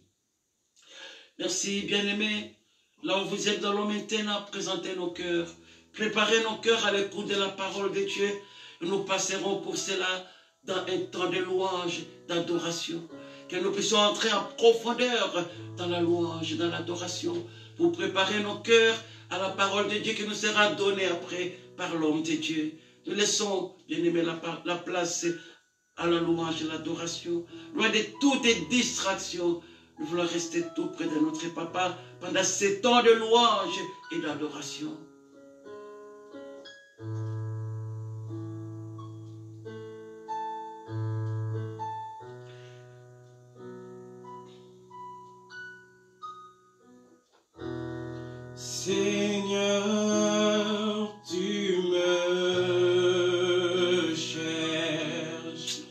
Merci, bien-aimés. Là où vous êtes, nous allons maintenant présenter nos cœurs. Préparer nos cœurs à l'écoute de la parole de Dieu. Nous passerons pour cela dans un temps de louange, d'adoration. Que nous puissions entrer en profondeur dans la louange, dans l'adoration, pour préparer nos cœurs à la parole de Dieu qui nous sera donnée après par l'homme de Dieu. Nous laissons, bien-aimés, la place à la louange et l'adoration, loin de toutes distractions. Nous voulons rester tout près de notre papa pendant ces temps de louange et d'adoration. Seigneur, tu me cherches,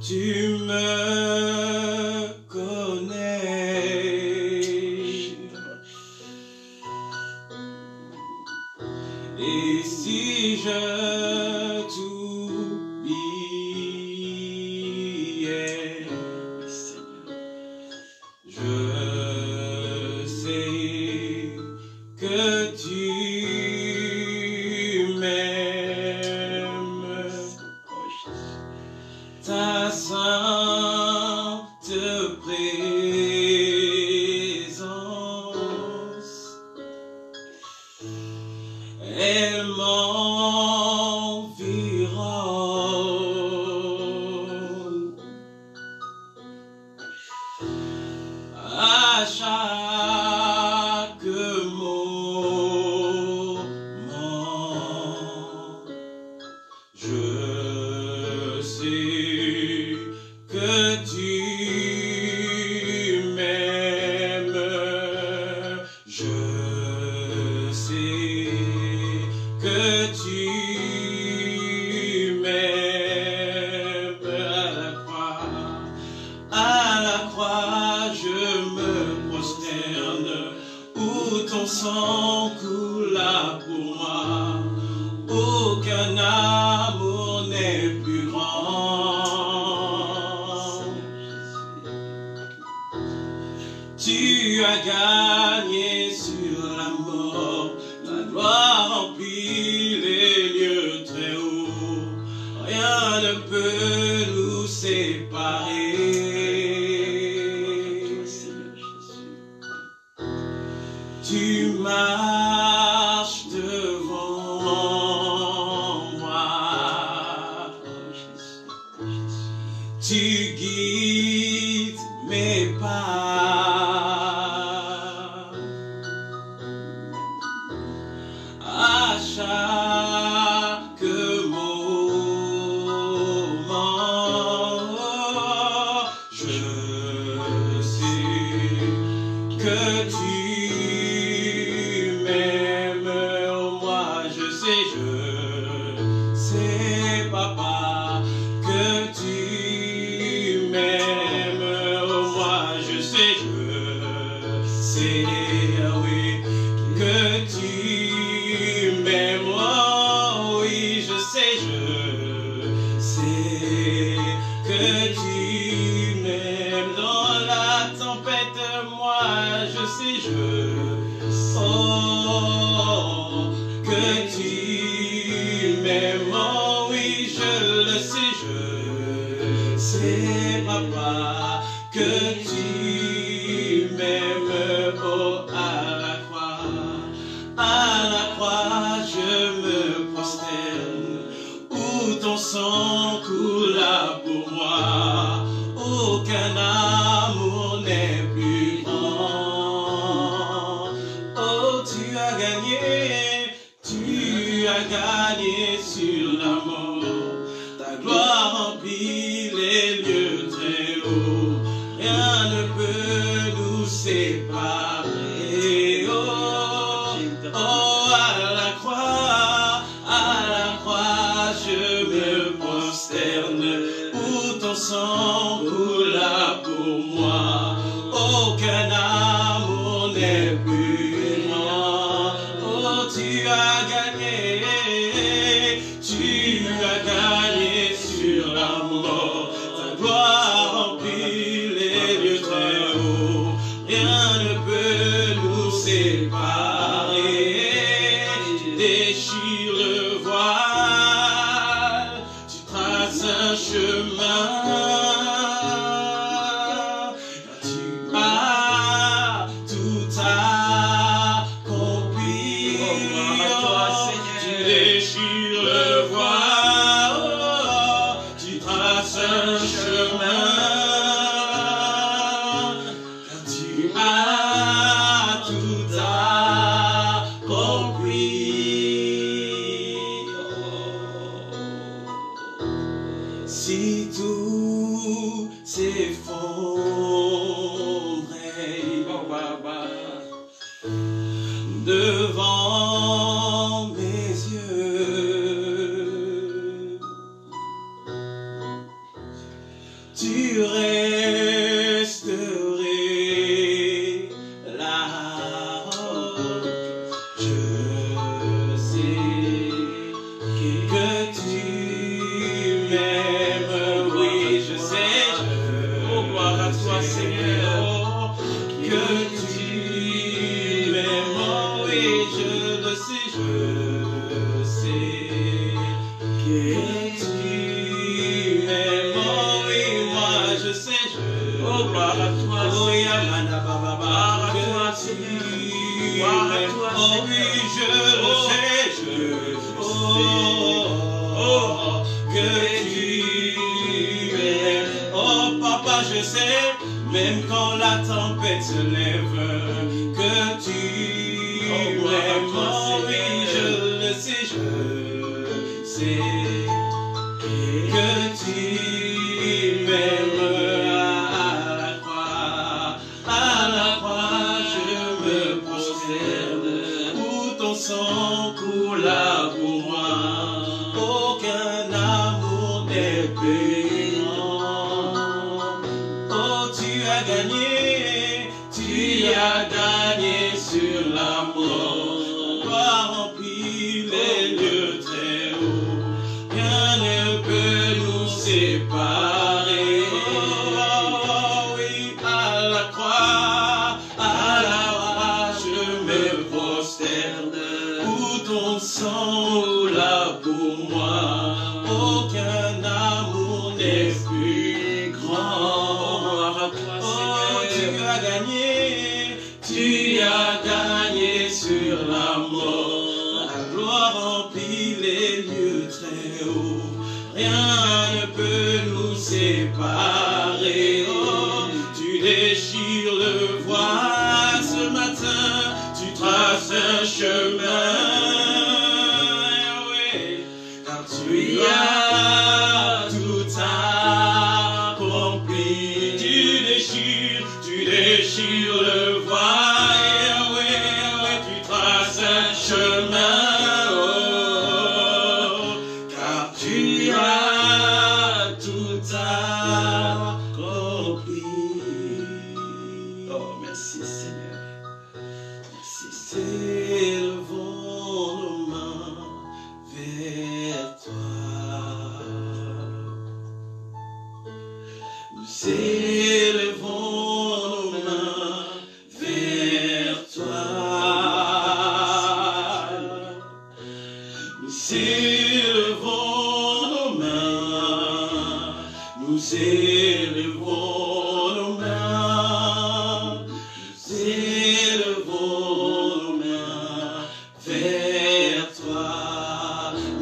tu me connais, et si je t'oubliais, je sais que tu m'aimes. Ta sainte présence chaque moment, je sais que tu m'aimes, je sais que tu m'aimes. À la croix, je me prosterne, où ton sang coula pour moi. Aucun amour n'est plus grand. Tu as gagné sur la mort, la gloire remplit les lieux très hauts. Rien ne peut nous séparer. Tu marches devant moi, tu guides mes pas. À chaque moment, je sais que tu m'aimes. Moi je sais papa que tu m'aimes. Moi je sais oui que tu m'aimes. Oh oui je sais que tu m'aimes. Dans la tempête moi je sais oh que tu m'aimes. Oh oui je le sais papa que tu m'aimes. Oh à la croix je me prosterne, où ton sang coula pour moi. Aucun amour n'est plus grand. Oh tu as gagné sur la mort. Ta gloire remplit les lieux très hauts. Rien ne peut nous séparer. Oh à la croix je me prosterne, où ton sang coula pour moi. Aucun amour n'est plus grand. Oh tu as gagné sur la mort. Ta gloire remplit les lieux très hauts. Rien ne peut nous séparer. Tu déchires le voile, tu traces un chemin. Tu as tout accompli. Tu déchires le voile, tu traces un chemin. Car tu as tout accompli. Si tout s'effondrait devant mes yeux, tu resterais là. Je sais que tu m'aimes. Oui, je sais. Oh, gloire à toi, Seigneur, que tu m'aimes. Oh, oui, je le sais, que tu m'aimes. Oh, oui, moi, je sais, oh, gloire à toi, oh, Yamana Baba, que tu m'aimes. Oh, oui, je le sais, que tu m'aimes. Oh, papa, je sais, même quand la tempête se lève, veux que tu m'aimes. Oh oui, je le sais, je sais que tu m'aimes. À la croix, je me prosterne, où ton sang coula pour moi. Aucun amour n'est plus grand. Oh, tu as gagné sur la mort. Toi remplis les lieux très hauts. Rien ne peut nous séparer. Oh, oui, à la croix, je me prosterne, où ton sang là pour moi. Aucun amour n'est plus grand. Oh, tu as gagné sur la mort. La gloire remplit les lieux très hauts. Rien ne peut nous séparer. Oh, tu déchires le voile ce matin. Tu traces un chemin. Oui, car tu as tout accompli. Tu déchires le voile. Oui, tu traces un chemin. Oh, car tu as tout accompli. Oh, merci Seigneur. Merci Seigneur. Élevons nos mains vers toi. Nous élevons nos mains vers toi. Nous élevons nos mains. Nous élevons nos mains. Nous élevons nos mains vers toi.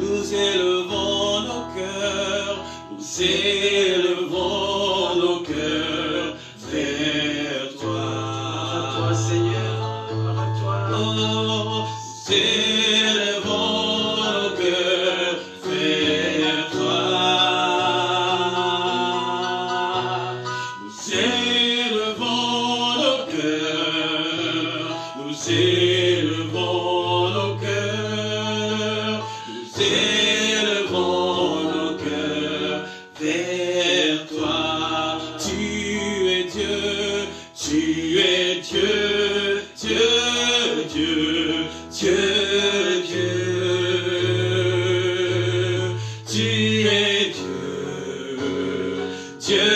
Nous élevons nos cœurs. Nous élevons nos cœurs vers toi. À toi, Seigneur. À toi. Oh, nous élevons nos cœurs vers toi. Nous élevons nos cœurs. Nous élevons nos cœurs. Nous élevons nos cœurs vers toi. Tu es Dieu, tu es Dieu, Dieu, Dieu, Dieu, Dieu. Tu es Dieu, Dieu.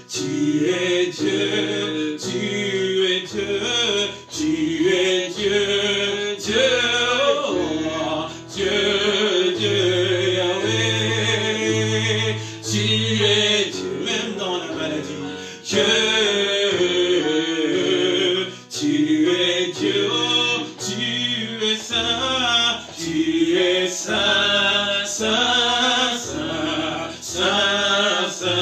Tu es Dieu, tu es Dieu, tu es Dieu, Dieu, oh, Dieu, Dieu, Yahweh. Tu es Dieu, même dans la maladie. Dieu, tu es Dieu, oh, tu es saint, tu es saint, saint, saint, saint, saint,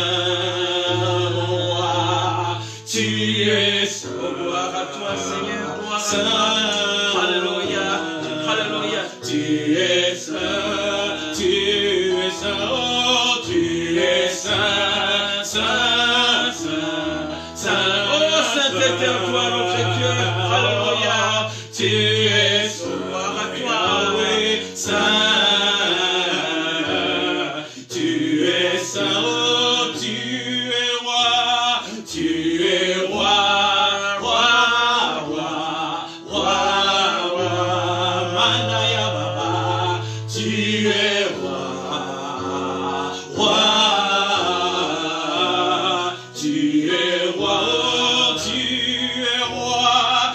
roi. Tu es saint, gloire à toi Seigneur, gloire à toi. Alléluia, alléluia. Tu es saint, tu es saint, oh, tu es saint, saint, saint, saint. Oh, saint éternel, toi notre Dieu, alléluia. Tu es saint, gloire à toi, oui, saint. Tu es saint, oh, tu es roi, tu es roi, roi, roi, roi, roi, Manaya Baba. Tu es roi, roi. Tu es roi, oh, tu es roi,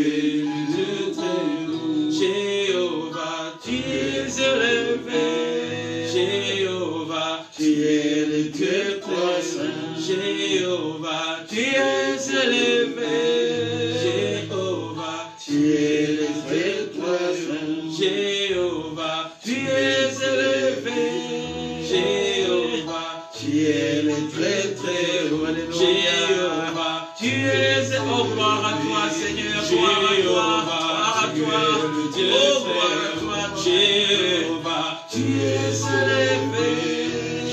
Dieu très haut. Jéhovah, tu es élevé. Jéhovah, tu es le Dieu très saint. Jéhovah, tu es élevé. Jéhovah, tu es le Dieu très saint. Jéhovah, tu es élevé. Jéhovah, tu es le très très haut. Jéhovah, tu es Oh, gloire à toi, Seigneur. Gloire à toi. Oh, gloire à toi. Jéhovah, tu es élevé.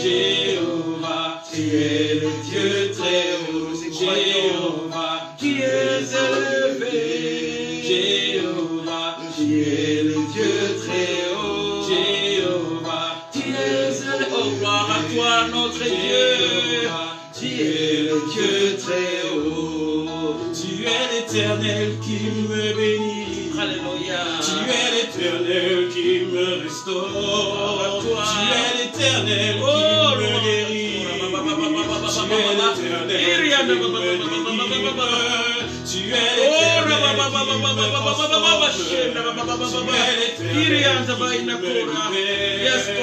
Jéhovah, tu es le Dieu très haut. Jéhovah, tu es élevé. Jéhovah, tu es le Dieu très haut. Jéhovah, tu es élevé. Oh, gloire à toi, notre Dieu. Tu es le Dieu très haut. Tu es l'Éternel qui me bénit. Alléluia. Tu es l'Éternel qui me restaure. Tu es l'Éternel qui me guérit. Tu es l'Éternel qui me délivre.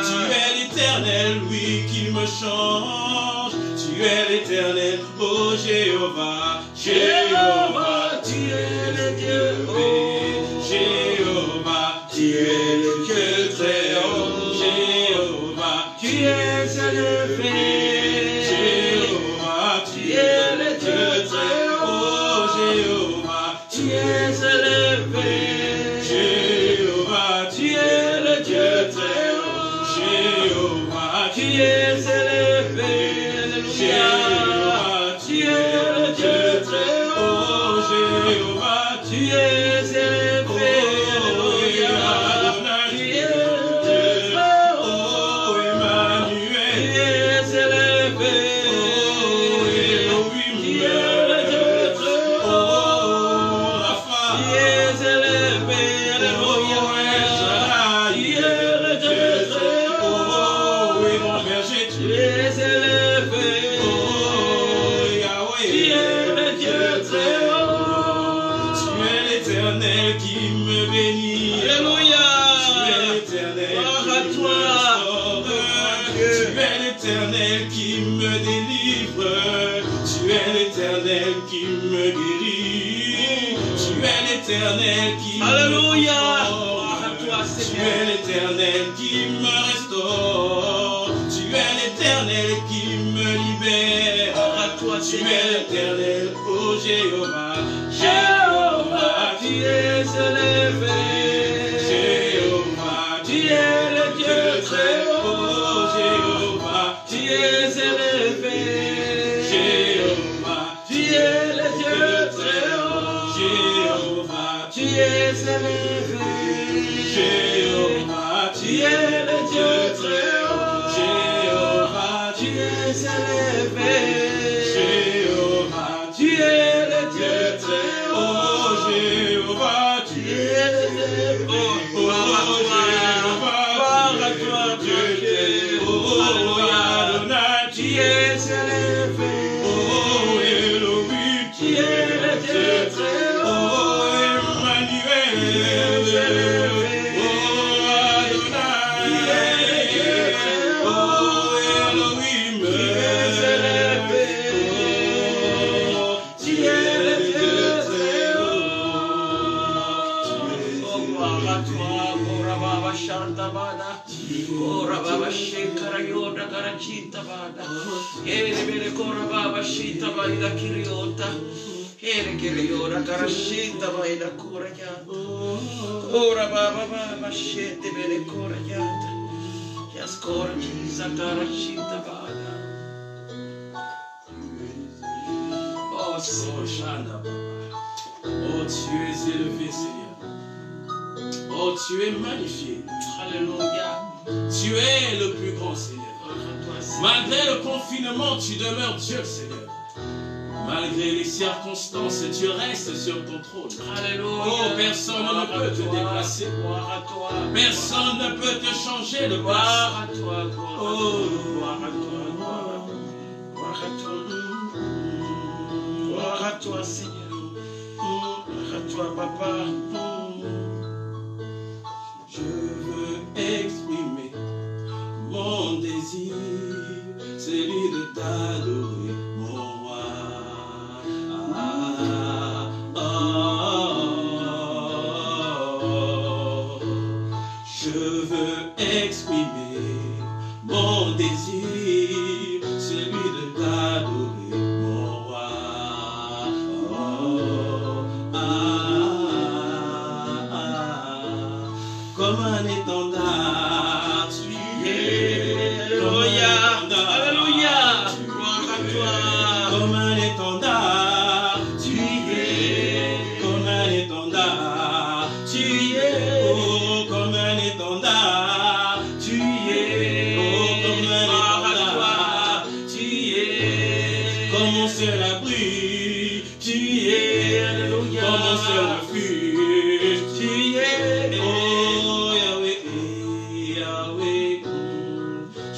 Tu es l'Éternel, oui, qui me change. Tu es l'Éternel, oh Jéhovah. Jéhovah, tu es le Dieu haut. Jéhovah, tu es le Dieu très haut. Jéhovah, tu es élevé. Jéhovah, tu es le Dieu très haut. Jéhovah, tu es élevé. Jéhovah, tu es le Dieu très haut. Jéhovah, tu es élevé. Jéhovah, tu es le Dieu très haut. Jéhovah, tu es élevé. Alléluia. Tu es le Dieu très haut. Emmanuel, tu es élevé. Tu es le Dieu très haut. Rapha, tu es élevé. Alléluia. Tu es le Dieu très haut. Oui, mon berger, tu es élevé. Qui me bénit. Alléluia. Tu es l'Éternel qui me restaure. Tu es l'Éternel qui me délivre. Tu es l'Éternel qui me guérit. Tu es l'Éternel qui Alléluia. Tu es l'Éternel qui me restaure. Tu es l'Éternel qui me libère. Tu es l'Éternel, oh Jéhovah. Jéhovah, tu es élevé. Jéhovah, tu es le Dieu très haut. Jéhovah, tu es élevé. Jéhovah, tu es le Dieu très haut. Jéhovah, tu es élevé. Jéhovah, tu es le Dieu très haut. Jéhovah, tu es élevé. Jéhovah, tu es le Dieu très haut. Jéhovah, tu es élevé. Gloire à toi, Dieu. Oh, Adonai, tu es élevé. Oh, Elohim, tu es le Dieu très haut. Oh, Emmanuel, tu es élevé. Oh, Adonai, tu es le Dieu très haut. Oh, Elohim, tu es élevé. Tu es le Dieu très haut. Oh, gloire à toi, Baba Shanta Bada, Ora Baba Shekara Yoda Karachita Bada, Ele Kora Baba Shita Baida Kiriota, Ele Kirioda Karashita Baida Kurayata, Ora Baba Shete Bele Korayata, Yaskora Jisa Karachita Bada. Oh, Shanda Baba. Oh, tu es élevé, Seigneur. Oh, tu es magnifié. Alléluia. Tu es le plus grand, Seigneur. Malgré le confinement, tu demeures Dieu, Seigneur. Malgré les circonstances, tu restes sur ton trône. Alléluia. Oh, personne ne peut te déplacer. Gloire à toi. Personne ne peut te changer de place. Gloire à toi. Oh, gloire à toi. Gloire à toi. Gloire à toi, Seigneur. Gloire à toi. toi, papa. Je veux exprimer mon désir, celui de t'adorer, mon roi. Je veux exprimer mon désir, celui de t'adorer, mon roi. Comme un étendard, tu es. Alléluia, alléluia, gloire à toi. Comme un étendard, tu es. Comme un étendard, tu es. Oh, comme un étendard, tu es. Oh, comme un étendard, tu es. Comme mon seul abri, tu es. Alléluia. Comme mon seul refuge, tu es. Oh, Yahweh, Yahweh,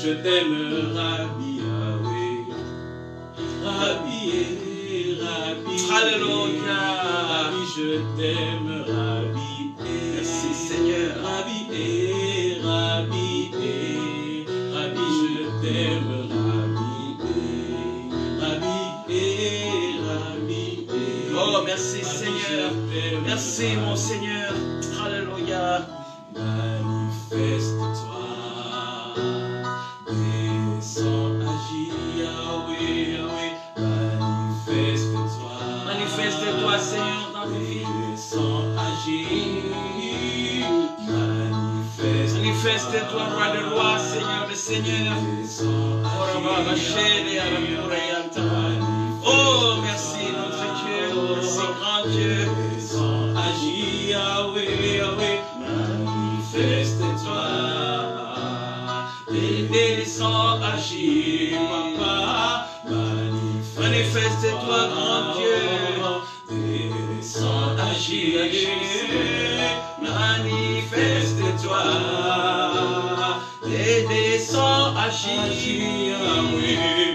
je t'aime, Rabbi Yahweh. Rabbi, Rabbi, Alléluia. Rabbi, je t'aime, Rabbi. Merci Seigneur. Rabbi, Rabbi, Rabbi, je t'aime, Rabbi. Rabbi, Rabbi. Oh, merci Seigneur. Merci mon Seigneur. Alléluia. Manifeste-toi, descends, agis, Yahweh, Yahweh. Manifeste-toi, Manifeste-toi Seigneur dans nos vies. descends, agis, Manifeste-toi roi de roi, Seigneur de Seigneur. Oh, merci notre Dieu, merci grand Dieu. descends, agis, Yahweh, Yahweh. Manifeste-toi, descends, agis, Papa. Manifeste-toi grand Dieu. Descends, agis, manifeste-toi. Descends, agis,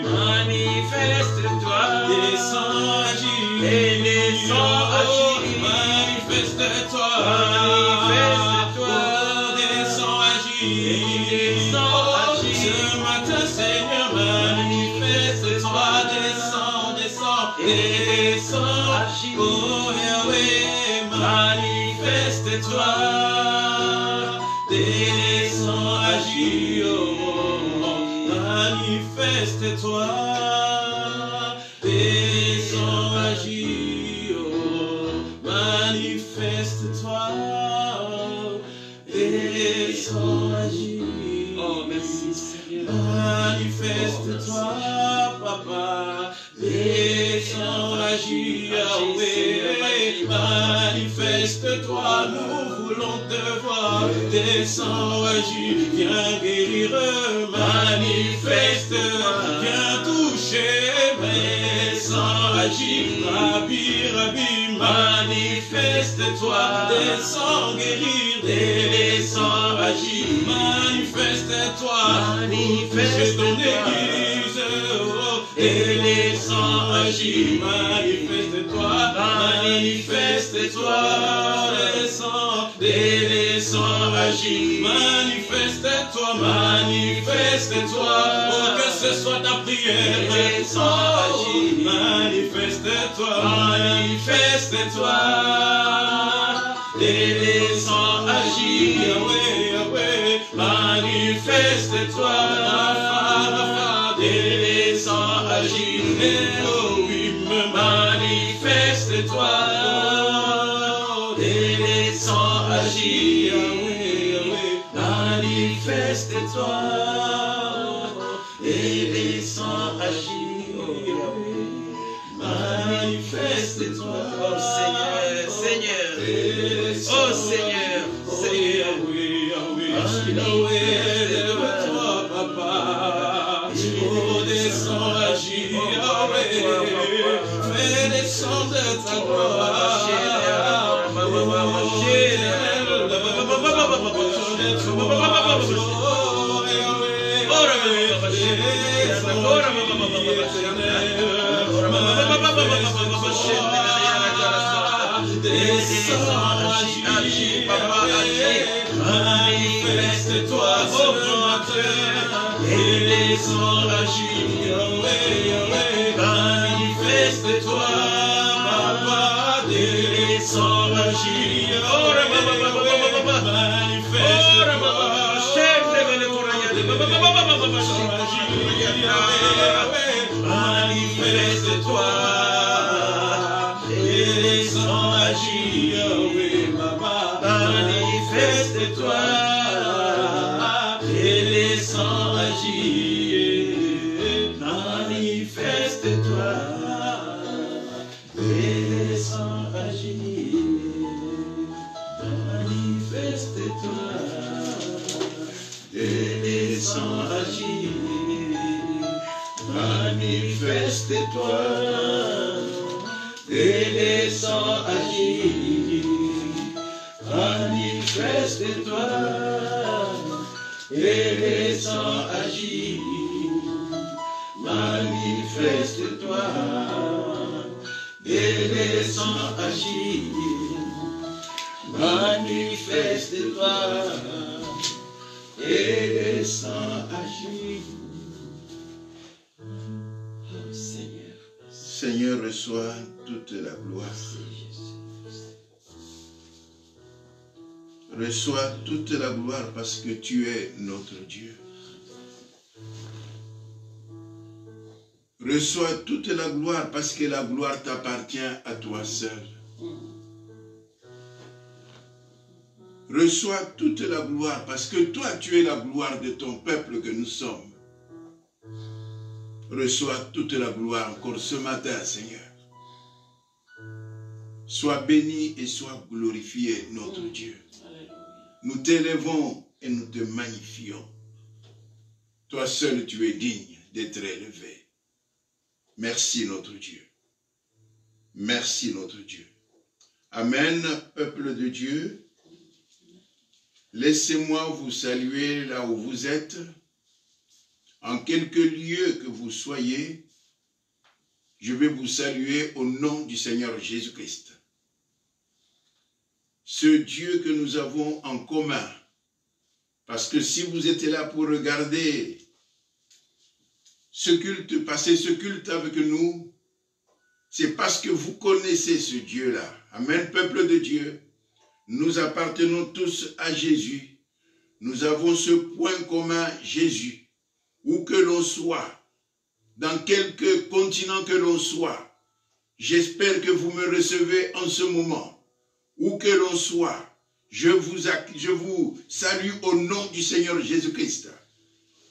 manifeste-toi. Descends, agis, descends, agis, manifeste-toi. Manifeste-toi. Oh, descends, agis, Descends, agis. Ce matin, Seigneur, manifeste-toi. Descends, descends, descends, agis. Oh, Yahweh, manifeste-toi. Descends, agis, oh, manifeste-toi. Descends, agis, oh, manifeste-toi. Descends, agis. Oh, merci Seigneur. Manifeste-toi, Papa. Descends, agis, Yahweh. Manifeste-toi, nous voulons te voir. Descends, agis, viens guérir. Manifeste-toi, viens toucher. Descends, agis, Rabbi, Rabbi. Manifeste-toi, descends guérir. Descends, agis, manifeste-toi. Manifeste ton église. Et descends, agis, manifeste-toi. Manifeste-toi, descends. Descends, agis, manifeste-toi. Manifeste-toi. Oh, que ce soit ta prière. Descends, agis, manifeste-toi. Manifeste-toi. Descends, agis, Yahweh, Yahweh. Manifeste-toi. Descends, agis, Elohim. Manifeste-toi. Descends, agis, Yahweh, Yahweh. Manifeste-toi. Descends, agis, Yahweh. Manifeste-toi. Oh Seigneur, Seigneur. Oh Seigneur, Seigneur. Yahweh, lève-toi, papa. Oh, descends, agis, Yahweh. Fais descendre ta gloire. Descends, agis, papa, agis. Manifeste-toi ce matin. Et laissons agir, manifeste-toi, papa, laissons agir. Manifeste-toi, et laissons agir, manifeste-toi, et laissons agir, manifeste-toi, et laissons agir, manifeste-toi, et laissons agir, manifeste-toi, et laissons agir, manifeste-toi, et laissons agir, manifeste-toi, et laissons agir, manifeste-toi, et laissons agir. Oh, Seigneur. Seigneur, reçois toute la gloire. Reçois toute la gloire parce que tu es notre Dieu. Reçois toute la gloire parce que la gloire t'appartient à toi seul. Reçois toute la gloire parce que toi, tu es la gloire de ton peuple que nous sommes. Reçois toute la gloire encore ce matin, Seigneur. Sois béni et sois glorifié, notre Dieu. Nous t'élevons et nous te magnifions. Toi seul, tu es digne d'être élevé. Merci, notre Dieu. Merci, notre Dieu. Amen, peuple de Dieu. Laissez-moi vous saluer là où vous êtes. En quelque lieu que vous soyez, je vais vous saluer au nom du Seigneur Jésus-Christ. Ce Dieu que nous avons en commun. Parce que si vous êtes là pour regarder ce culte, passer ce culte avec nous, c'est parce que vous connaissez ce Dieu-là. Amen, peuple de Dieu. Nous appartenons tous à Jésus. Nous avons ce point commun, Jésus. Où que l'on soit, dans quelque continent que l'on soit, j'espère que vous me recevez en ce moment. Où que l'on soit, je vous salue au nom du Seigneur Jésus-Christ.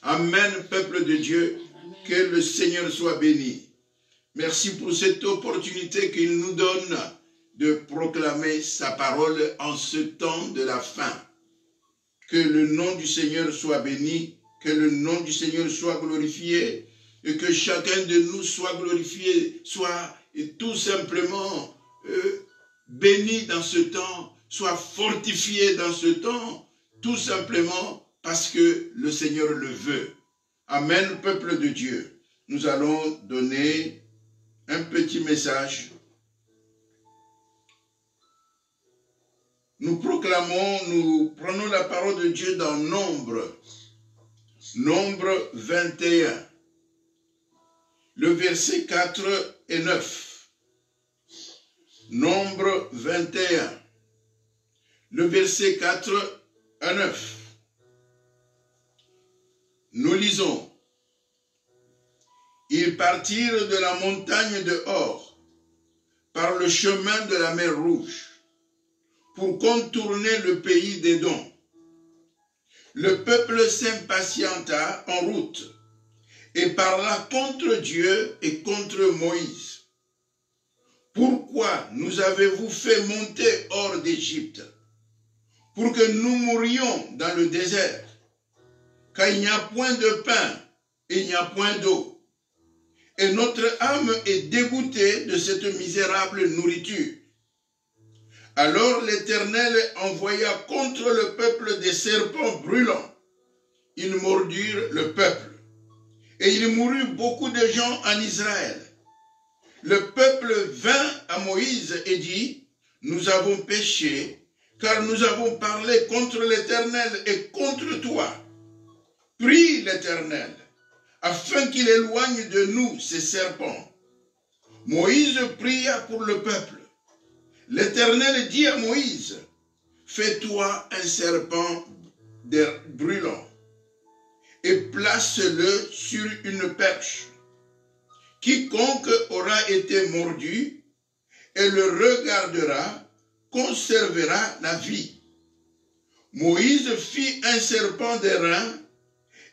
Amen, peuple de Dieu, que le Seigneur soit béni. Merci pour cette opportunité qu'il nous donne de proclamer sa parole en ce temps de la fin. Que le nom du Seigneur soit béni, que le nom du Seigneur soit glorifié et que chacun de nous soit glorifié, soit tout simplement béni dans ce temps, soit fortifié dans ce temps, tout simplement parce que le Seigneur le veut. Amen, peuple de Dieu. Nous allons donner un petit message. Nous proclamons, nous prenons la parole de Dieu dans Nombre 21, le verset 4 et 9. Nombre 21, le verset 4 à 9. Nous lisons. Ils partirent de la montagne de Hor par le chemin de la mer Rouge pour contourner le pays d'Édom. Le peuple s'impatienta en route et parla contre Dieu et contre Moïse. Pourquoi nous avez-vous fait monter hors d'Égypte pour que nous mourions dans le désert, car il n'y a point de pain et il n'y a point d'eau, et notre âme est dégoûtée de cette misérable nourriture. Alors l'Éternel envoya contre le peuple des serpents brûlants. Ils mordirent le peuple. Et il mourut beaucoup de gens en Israël. Le peuple vint à Moïse et dit, nous avons péché, car nous avons parlé contre l'Éternel et contre toi. Prie l'Éternel, afin qu'il éloigne de nous ces serpents. Moïse pria pour le peuple. L'Éternel dit à Moïse, fais-toi un serpent brûlant et place-le sur une perche. Quiconque aura été mordu et le regardera conservera la vie. Moïse fit un serpent d'airain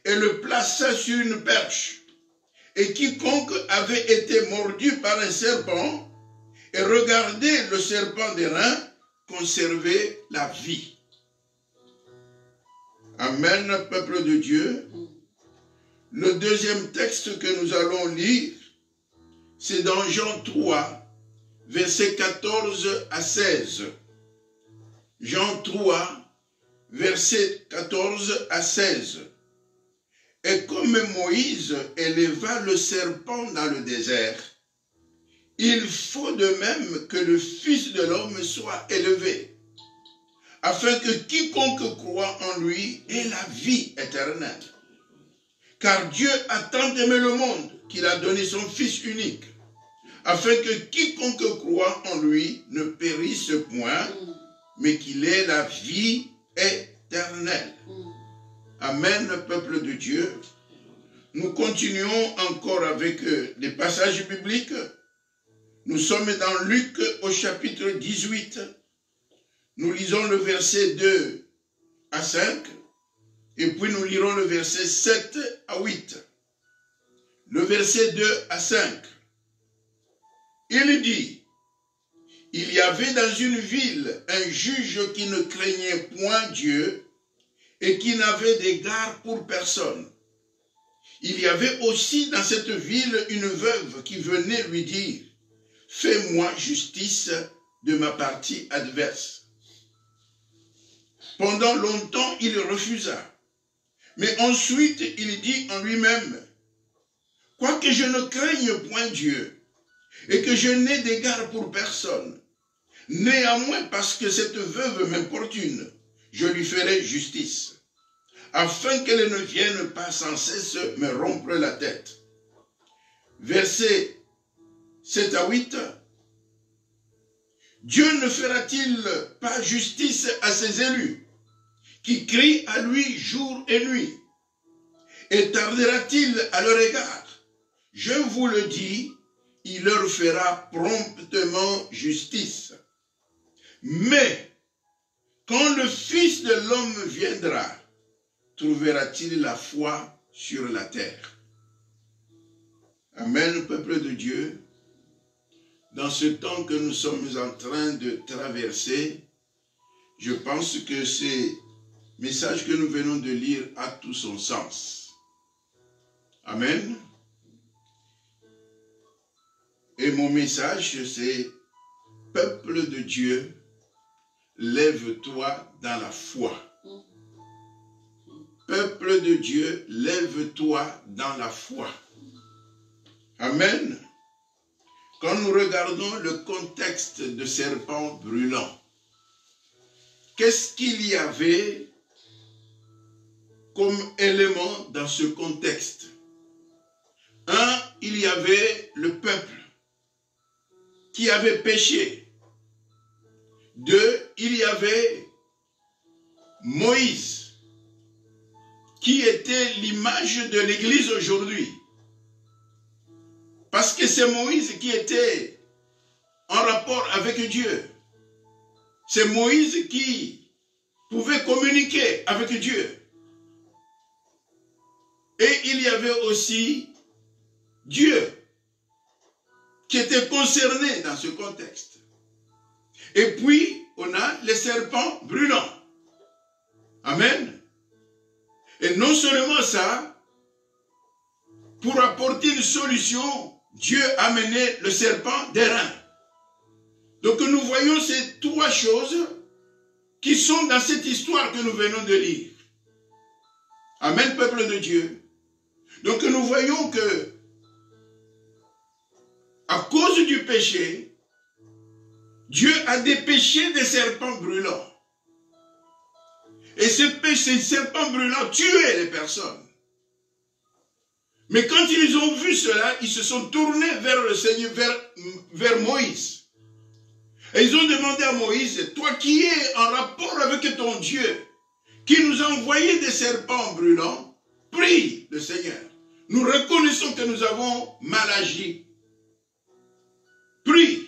et le plaça sur une perche. Et quiconque avait été mordu par un serpent et regardait le serpent d'airain conservait la vie. Amen, peuple de Dieu. Le deuxième texte que nous allons lire, c'est dans Jean 3, versets 14 à 16. Jean 3, versets 14 à 16. Et comme Moïse éleva le serpent dans le désert, il faut de même que le Fils de l'homme soit élevé, afin que quiconque croit en lui ait la vie éternelle. Car Dieu a tant aimé le monde qu'il a donné son Fils unique, afin que quiconque croit en lui ne périsse point, mais qu'il ait la vie éternelle. Amen, peuple de Dieu. Nous continuons encore avec les passages bibliques. Nous sommes dans Luc au chapitre 18. Nous lisons le verset 2 à 5. Et puis nous lirons le verset 7 à 8. Le verset 2 à 5. Il dit, il y avait dans une ville un juge qui ne craignait point Dieu et qui n'avait d'égard pour personne. Il y avait aussi dans cette ville une veuve qui venait lui dire, fais-moi justice de ma partie adverse. Pendant longtemps, il refusa. Mais ensuite, il dit en lui-même, quoique je ne craigne point Dieu et que je n'ai d'égard pour personne, néanmoins parce que cette veuve m'importune, je lui ferai justice, afin qu'elle ne vienne pas sans cesse me rompre la tête. Versets 7 à 8. Dieu ne fera-t-il pas justice à ses élus, qui crient à lui jour et nuit? Et tardera-t-il à leur égard? Je vous le dis, il leur fera promptement justice. Mais, quand le Fils de l'homme viendra, trouvera-t-il la foi sur la terre? Amen, peuple de Dieu. Dans ce temps que nous sommes en train de traverser, je pense que ces messages que nous venons de lire a tout son sens. Amen. Et mon message, c'est « Peuple de Dieu, lève-toi dans la foi. » Peuple de Dieu, lève-toi dans la foi. Amen. Quand nous regardons le contexte de serpent brûlant, qu'est-ce qu'il y avait comme élément dans ce contexte? Un, il y avait le peuple qui avait péché. Deux, il y avait Moïse, qui était l'image de l'Église aujourd'hui. Parce que c'est Moïse qui était en rapport avec Dieu. C'est Moïse qui pouvait communiquer avec Dieu. Et il y avait aussi Dieu qui était concerné dans ce contexte. Et puis, on a les serpents brûlants. Amen. Et non seulement ça, pour apporter une solution, Dieu a mené le serpent d'airain. Donc nous voyons ces trois choses qui sont dans cette histoire que nous venons de lire. Amen, peuple de Dieu. Donc nous voyons que, à cause du péché, Dieu a dépêché des serpents brûlants. Et ces serpents brûlants tuaient les personnes. Mais quand ils ont vu cela, ils se sont tournés vers le Seigneur, vers Moïse. Et ils ont demandé à Moïse, toi qui es en rapport avec ton Dieu, qui nous a envoyé des serpents brûlants, prie le Seigneur. Nous reconnaissons que nous avons mal agi. Prie.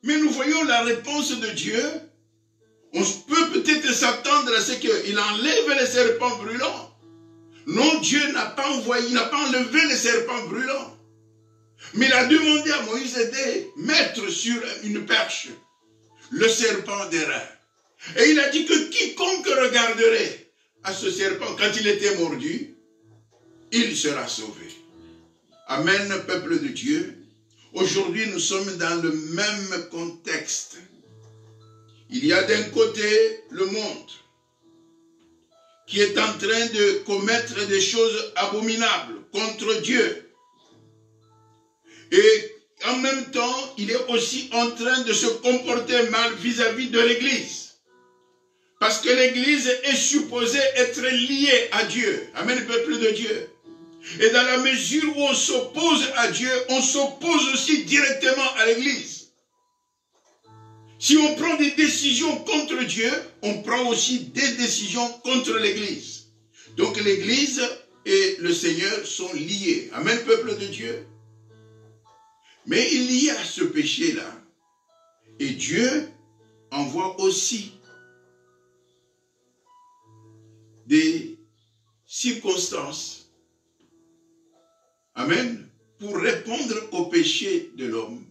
Mais nous voyons la réponse de Dieu. On peut peut-être s'attendre à ce qu'il enlève les serpents brûlants. Non, Dieu n'a pas envoyé, il n'a pas enlevé les serpents brûlants. Mais il a demandé à Moïse de mettre sur une perche le serpent d'airain. Et il a dit que quiconque regarderait à ce serpent quand il était mordu, il sera sauvé. Amen, peuple de Dieu. Aujourd'hui, nous sommes dans le même contexte. Il y a d'un côté le monde qui est en train de commettre des choses abominables contre Dieu. Et en même temps, il est aussi en train de se comporter mal vis-à-vis de l'Église. Parce que l'Église est supposée être liée à Dieu. Amen, peuple de Dieu. Et dans la mesure où on s'oppose à Dieu, on s'oppose aussi directement à l'Église. Si on prend des décisions contre Dieu, on prend aussi des décisions contre l'Église. Donc l'Église et le Seigneur sont liés. Amen, peuple de Dieu. Mais il y a ce péché-là. Et Dieu envoie aussi des circonstances. Amen. Pour répondre au péché de l'homme.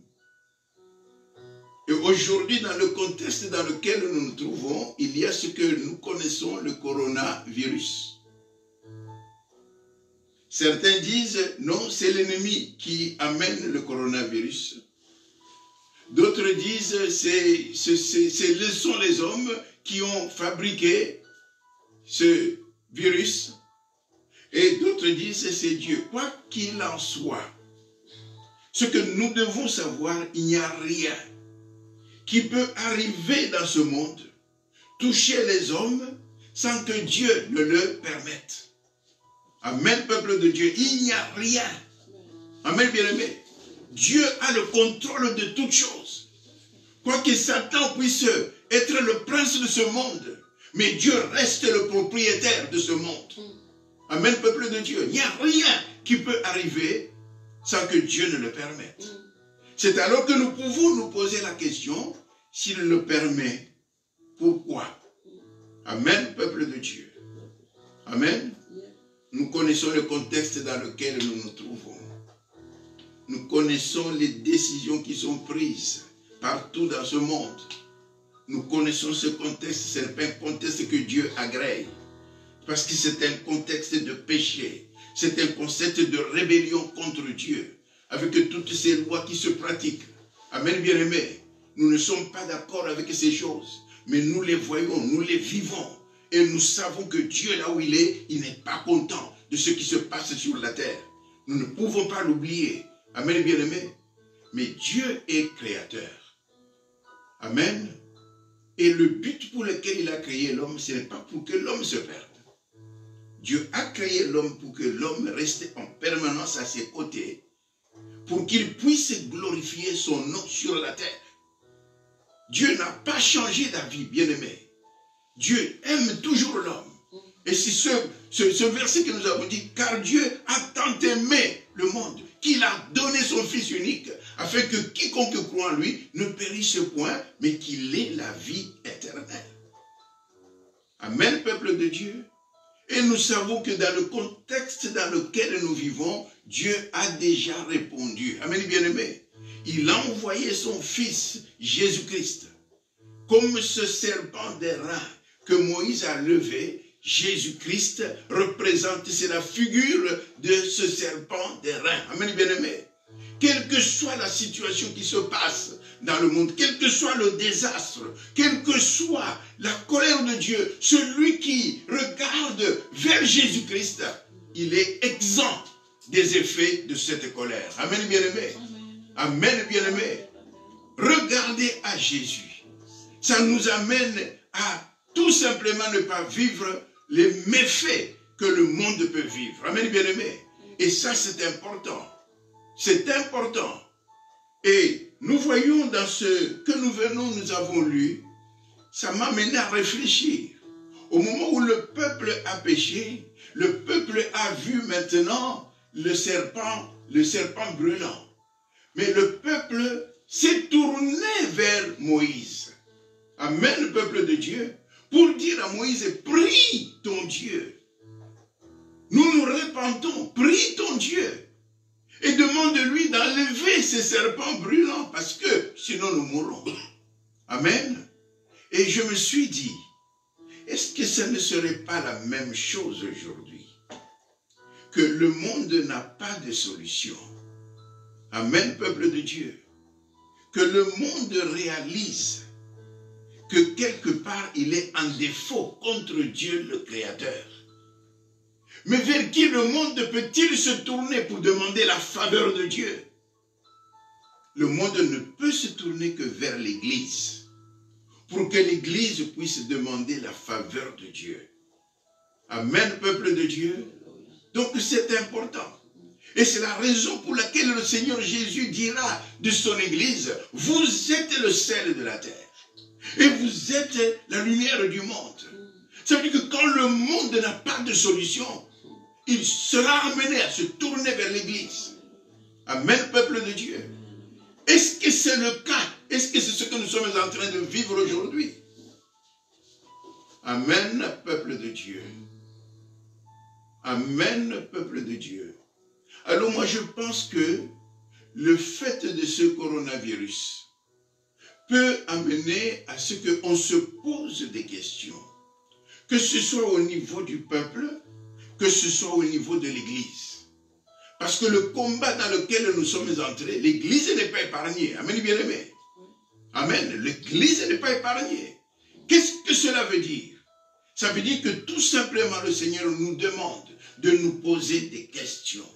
Et aujourd'hui, dans le contexte dans lequel nous nous trouvons, il y a ce que nous connaissons, le coronavirus. Certains disent, non, c'est l'ennemi qui amène le coronavirus. D'autres disent, ce sont les hommes qui ont fabriqué ce virus. Et d'autres disent, c'est Dieu. Quoi qu'il en soit, ce que nous devons savoir, il n'y a rien qui peut arriver dans ce monde, toucher les hommes, sans que Dieu ne le permette. Amen, peuple de Dieu. Il n'y a rien. Amen, bien-aimé. Dieu a le contrôle de toutes choses. Quoique Satan puisse être le prince de ce monde, mais Dieu reste le propriétaire de ce monde. Amen, peuple de Dieu. Il n'y a rien qui peut arriver sans que Dieu ne le permette. C'est alors que nous pouvons nous poser la question, s'il le permet, pourquoi? Amen, peuple de Dieu. Amen. Nous connaissons le contexte dans lequel nous nous trouvons. Nous connaissons les décisions qui sont prises partout dans ce monde. Nous connaissons ce contexte, c'est un contexte que Dieu agrée. Parce que c'est un contexte de péché. C'est un contexte de rébellion contre Dieu. Avec toutes ces lois qui se pratiquent. Amen, bien-aimés. Nous ne sommes pas d'accord avec ces choses. Mais nous les voyons, nous les vivons. Et nous savons que Dieu, là où il est, il n'est pas content de ce qui se passe sur la terre. Nous ne pouvons pas l'oublier. Amen, bien-aimés. Mais Dieu est créateur. Amen. Et le but pour lequel il a créé l'homme, ce n'est pas pour que l'homme se perde. Dieu a créé l'homme pour que l'homme reste en permanence à ses côtés, pour qu'il puisse glorifier son nom sur la terre. Dieu n'a pas changé d'avis, bien-aimé. Dieu aime toujours l'homme. Et c'est ce verset que nous avons dit, car Dieu a tant aimé le monde, qu'il a donné son Fils unique, afin que quiconque croit en lui ne périsse point, mais qu'il ait la vie éternelle. Amen, peuple de Dieu. Et nous savons que dans le contexte dans lequel nous vivons, Dieu a déjà répondu. Amen, bien-aimé. Il a envoyé son Fils, Jésus-Christ. Comme ce serpent d'airain que Moïse a levé, Jésus-Christ représente, c'est la figure de ce serpent d'airain. Amen, bien-aimé. Quelle que soit la situation qui se passe dans le monde, quel que soit le désastre, quelle que soit la colère de Dieu, celui qui regarde vers Jésus-Christ, il est exempt des effets de cette colère. Amen, bien-aimé. Amen, bien-aimé. regarder à Jésus. Ça nous amène à tout simplement ne pas vivre les méfaits que le monde peut vivre. Amen, bien-aimés. Et ça, c'est important. C'est important. Et nous voyons dans ce que nous avons lu, ça m'a amené à réfléchir. Au moment où le peuple a péché, le peuple a vu maintenant le serpent brûlant. Mais le peuple s'est tourné vers Moïse. Amen, le peuple de Dieu, pour dire à Moïse, prie ton Dieu. Nous nous repentons, prie ton Dieu. Et demande-lui d'enlever ces serpents brûlants, parce que sinon nous mourrons. Amen. Et je me suis dit, est-ce que ça ne serait pas la même chose aujourd'hui? Que le monde n'a pas de solution. Amen, peuple de Dieu. Que le monde réalise que quelque part il est en défaut contre Dieu le Créateur. Mais vers qui le monde peut-il se tourner pour demander la faveur de Dieu? Le monde ne peut se tourner que vers l'Église, pour que l'Église puisse demander la faveur de Dieu. Amen, peuple de Dieu. Donc c'est important. Et c'est la raison pour laquelle le Seigneur Jésus dira de son Église, vous êtes le sel de la terre. Et vous êtes la lumière du monde. Ça veut dire que quand le monde n'a pas de solution, il sera amené à se tourner vers l'Église. Amen, peuple de Dieu. Est-ce que c'est le cas? Est-ce que c'est ce que nous sommes en train de vivre aujourd'hui? Amen, peuple de Dieu. Amen, peuple de Dieu. Alors moi je pense que le fait de ce coronavirus peut amener à ce qu'on se pose des questions. Que ce soit au niveau du peuple, que ce soit au niveau de l'Église. Parce que le combat dans lequel nous sommes entrés, l'Église n'est pas épargnée. Amen, bien-aimé. Amen. L'Église n'est pas épargnée. Qu'est-ce que cela veut dire? Ça veut dire que tout simplement le Seigneur nous demande de nous poser des questions.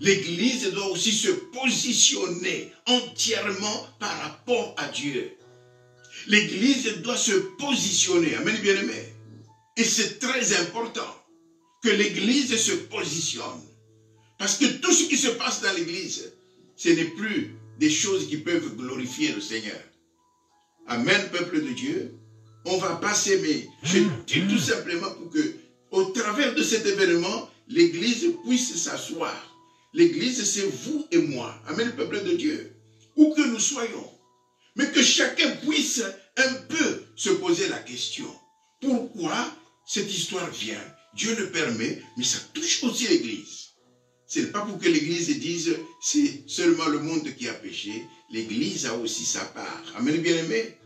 L'Église doit aussi se positionner entièrement par rapport à Dieu. L'Église doit se positionner. Amen, bien-aimé. Et c'est très important que l'Église se positionne. Parce que tout ce qui se passe dans l'Église, ce n'est plus des choses qui peuvent glorifier le Seigneur. Amen, peuple de Dieu. On va pas s'aimer. Je dis tout simplement pour que, au travers de cet événement, l'Église puisse s'asseoir. L'Église, c'est vous et moi. Amen, peuple de Dieu. Où que nous soyons. Mais que chacun puisse un peu se poser la question. Pourquoi cette histoire vient? Dieu le permet, mais ça touche aussi l'Église. Ce n'est pas pour que l'Église dise, c'est seulement le monde qui a péché. L'Église a aussi sa part. Amen, bien-aimé.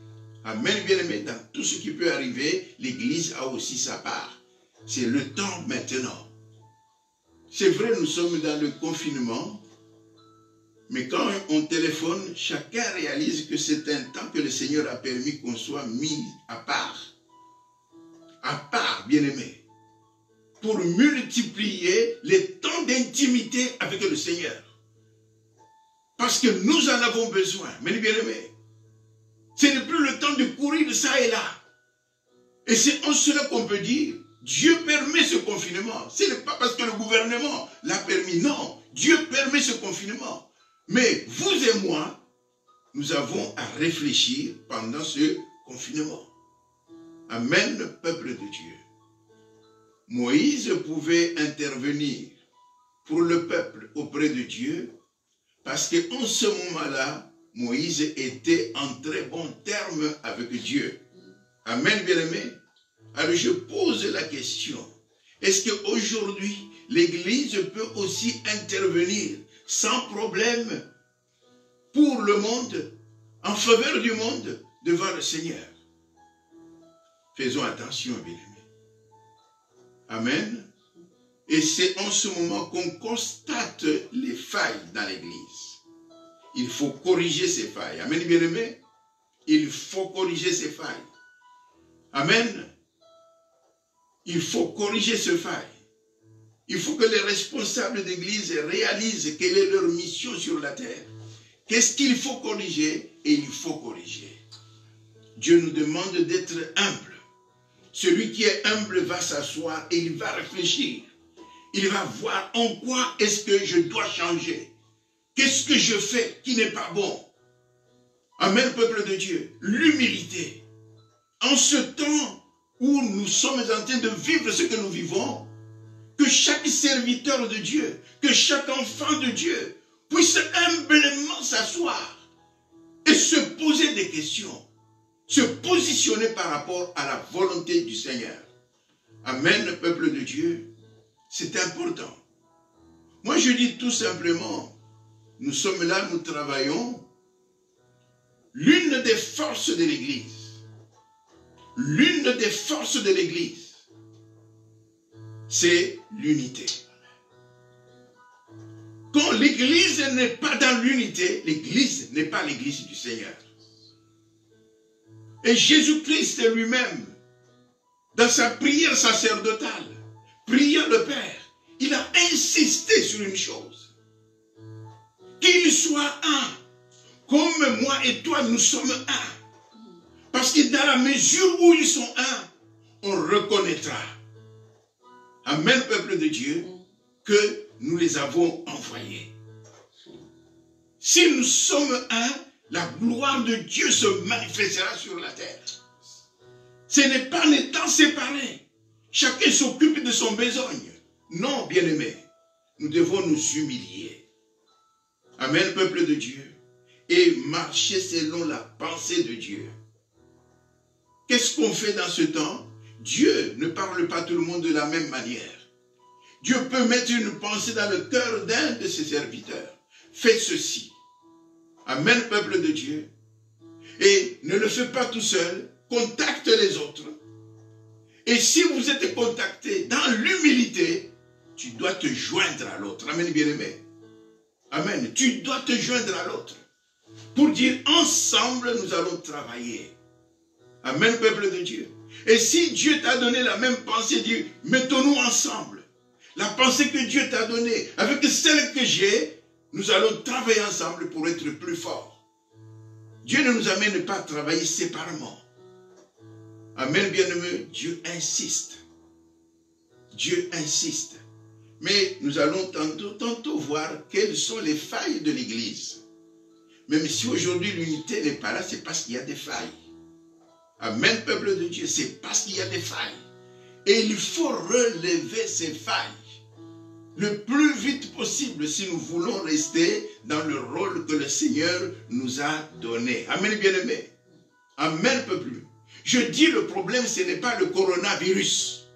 Amen, bien-aimé. Dans tout ce qui peut arriver, l'Église a aussi sa part. C'est le temps maintenant. C'est vrai, nous sommes dans le confinement, mais quand on téléphone, chacun réalise que c'est un temps que le Seigneur a permis qu'on soit mis à part. À part, bien-aimé. Pour multiplier les temps d'intimité avec le Seigneur. Parce que nous en avons besoin, mais bien-aimés. Ce n'est plus le temps de courir de ça et là. Et c'est en cela qu'on peut dire, Dieu permet ce confinement. Ce n'est pas parce que le gouvernement l'a permis, non. Dieu permet ce confinement. Mais vous et moi, nous avons à réfléchir pendant ce confinement. Amen, peuple de Dieu. Moïse pouvait intervenir pour le peuple auprès de Dieu parce qu'en ce moment-là, Moïse était en très bons termes avec Dieu. Amen, bien-aimé. Alors je pose la question, est-ce qu'aujourd'hui, l'Église peut aussi intervenir sans problème pour le monde, en faveur du monde, devant le Seigneur? Faisons attention, bien-aimés. Amen. Et c'est en ce moment qu'on constate les failles dans l'Église. Il faut corriger ces failles. Amen, bien-aimés. Il faut corriger ces failles. Amen. Il faut corriger ces failles. Il faut que les responsables d'Église réalisent quelle est leur mission sur la terre. qu'est-ce qu'il faut corriger et il faut corriger. Dieu nous demande d'être humble. Celui qui est humble va s'asseoir et il va réfléchir. Il va voir en quoi est-ce que je dois changer. Qu'est-ce que je fais qui n'est pas bon? Amen, peuple de Dieu. L'humilité. En ce temps où nous sommes en train de vivre ce que nous vivons, que chaque serviteur de Dieu, que chaque enfant de Dieu puisse humblement s'asseoir et se poser des questions, se positionner par rapport à la volonté du Seigneur. Amen, peuple de Dieu, c'est important. Moi, je dis tout simplement, nous sommes là, nous travaillons. L'une des forces de l'Église, c'est l'unité. Quand l'Église n'est pas dans l'unité, l'Église n'est pas l'Église du Seigneur. Et Jésus-Christ lui-même, dans sa prière sacerdotale, priant le Père, il a insisté sur une chose. Qu'il soit un, comme moi et toi, nous sommes un. Parce que dans la mesure où ils sont un, on reconnaîtra. Amen, peuple de Dieu, que nous les avons envoyés. Si nous sommes un, la gloire de Dieu se manifestera sur la terre. Ce n'est pas en étant séparés. Chacun s'occupe de son besogne. Non, bien-aimés, nous devons nous humilier. Amen, peuple de Dieu. Et marcher selon la pensée de Dieu. Qu'est-ce qu'on fait dans ce temps? Dieu ne parle pas tout le monde de la même manière. Dieu peut mettre une pensée dans le cœur d'un de ses serviteurs. Fais ceci. Amen, peuple de Dieu. Et ne le fais pas tout seul. Contacte les autres. Et si vous êtes contacté dans l'humilité, tu dois te joindre à l'autre. Amen, bien-aimé. Amen. Tu dois te joindre à l'autre. Pour dire, ensemble, nous allons travailler. Amen, peuple de Dieu. Et si Dieu t'a donné la même pensée, dis, mettons-nous ensemble. La pensée que Dieu t'a donnée, avec celle que j'ai, nous allons travailler ensemble pour être plus forts. Dieu ne nous amène pas à travailler séparément. Amen, bien-aimé, Dieu insiste. Dieu insiste. Mais nous allons tantôt voir quelles sont les failles de l'Église. Même si aujourd'hui l'unité n'est pas là, c'est parce qu'il y a des failles. Amen, peuple de Dieu, c'est parce qu'il y a des failles. Et il faut relever ces failles le plus vite possible si nous voulons rester dans le rôle que le Seigneur nous a donné. Amen, bien-aimé. Amen, peuple. Je dis le problème, ce n'est pas le coronavirus.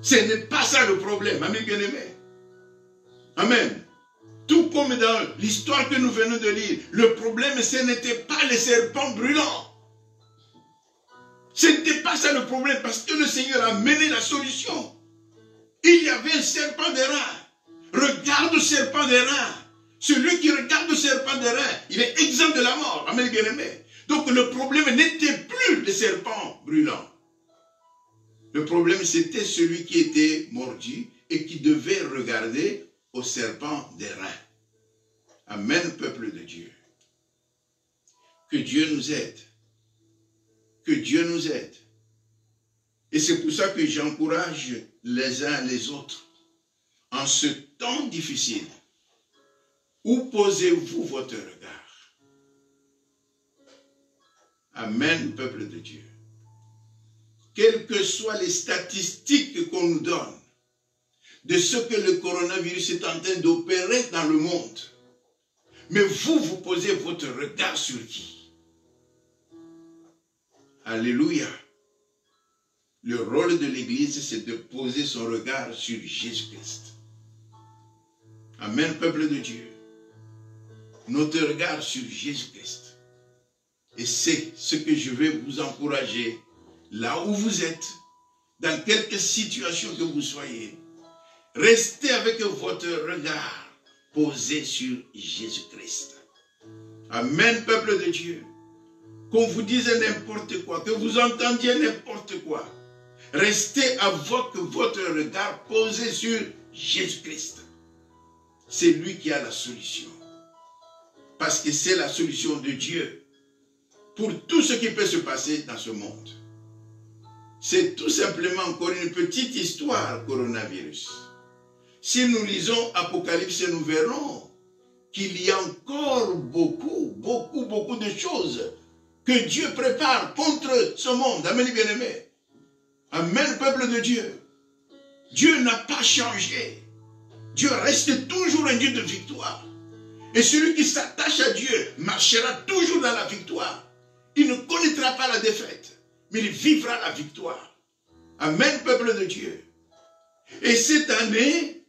Ce n'est pas ça le problème. Amen, bien-aimé. Amen. Tout comme dans l'histoire que nous venons de lire, le problème, ce n'était pas les serpents brûlants. Ce n'était pas ça le problème, parce que le Seigneur a mené la solution. Il y avait un serpent d'airain. Regarde le serpent d'airain. Celui qui regarde le serpent d'airain, il est exempt de la mort. Amen, bien-aimé. Donc le problème n'était plus les serpents brûlants. Le problème, c'était celui qui était mordu et qui devait regarder au serpent d'airain. Amen, peuple de Dieu. Que Dieu nous aide. Que Dieu nous aide. Et c'est pour ça que j'encourage les uns les autres. En ce temps difficile, où posez-vous votre regard? Amen, peuple de Dieu. Quelles que soient les statistiques qu'on nous donne de ce que le coronavirus est en train d'opérer dans le monde, mais vous posez votre regard sur qui? Alléluia. Le rôle de l'Église, c'est de poser son regard sur Jésus-Christ. Amen, peuple de Dieu. Notre regard sur Jésus-Christ. Et c'est ce que je vais vous encourager, là où vous êtes, dans quelque situation que vous soyez. Restez avec votre regard posé sur Jésus-Christ. Amen, peuple de Dieu. Qu'on vous dise n'importe quoi, que vous entendiez n'importe quoi, restez avec votre regard posé sur Jésus-Christ. C'est lui qui a la solution. Parce que c'est la solution de Dieu pour tout ce qui peut se passer dans ce monde. C'est tout simplement encore une petite histoire, coronavirus. Si nous lisons Apocalypse, nous verrons qu'il y a encore beaucoup de choses que Dieu prépare contre ce monde. Amen, bien-aimé. Amen, peuple de Dieu. Dieu n'a pas changé. Dieu reste toujours un Dieu de victoire. Et celui qui s'attache à Dieu marchera toujours dans la victoire. Il ne connaîtra pas la défaite, mais il vivra la victoire. Amen, peuple de Dieu. Et cette année,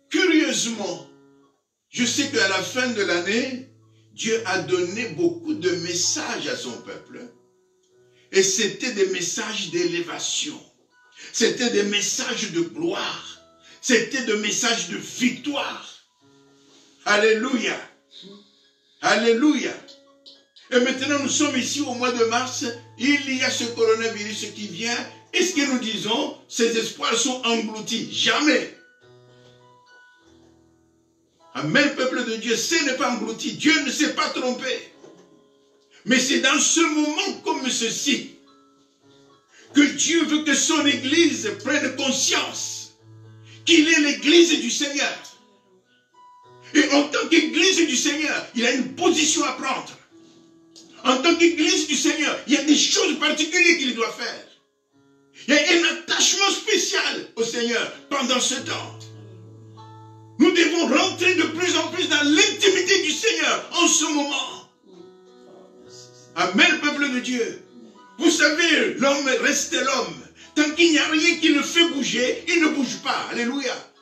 curieusement, je sais qu'à la fin de l'année, Dieu a donné beaucoup de messages à son peuple. Et c'était des messages d'élévation. C'était des messages de gloire. C'était des messages de victoire. Alléluia. Alléluia. Et maintenant, nous sommes ici au mois de mars. Il y a ce coronavirus qui vient. Et ce que nous disons, ces espoirs sont engloutis. Jamais. Amen, peuple de Dieu, ce n'est pas englouti. Dieu ne s'est pas trompé. Mais c'est dans ce moment comme ceci que Dieu veut que son Église prenne conscience qu'il est l'Église du Seigneur. Et en tant qu'Église du Seigneur, il a une position à prendre. En tant qu'Église du Seigneur, il y a des choses particulières qu'il doit faire. Il y a un attachement spécial au Seigneur pendant ce temps. Nous devons rentrer de plus en plus dans l'intimité du Seigneur en ce moment. Amen, peuple de Dieu. Vous savez, l'homme reste l'homme. Tant qu'il n'y a rien qui le fait bouger, il ne bouge pas. Alléluia.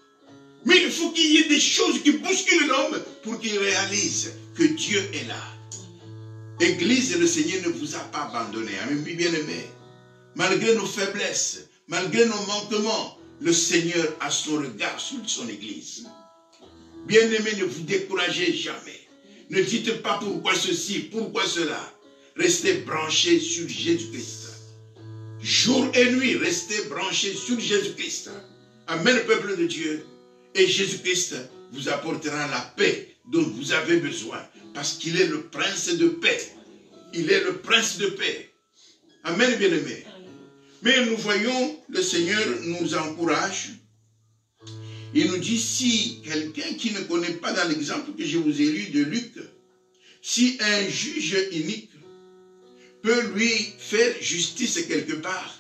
Mais il faut qu'il y ait des choses qui bousculent l'homme pour qu'il réalise que Dieu est là. Église, le Seigneur ne vous a pas abandonné. Amen, bien-aimé. Malgré nos faiblesses, malgré nos manquements, le Seigneur a son regard sur son Église. Bien-aimé, ne vous découragez jamais. Ne dites pas pourquoi ceci, pourquoi cela. Restez branchés sur Jésus-Christ. Jour et nuit, restez branchés sur Jésus-Christ. Amen, peuple de Dieu. Et Jésus-Christ vous apportera la paix dont vous avez besoin. Parce qu'il est le prince de paix. Il est le prince de paix. Amen, bien-aimé. Mais nous voyons, le Seigneur nous encourage. Il nous dit, si quelqu'un qui ne connaît pas dans l'exemple que je vous ai lu de Luc, si un juge inique peut lui faire justice quelque part,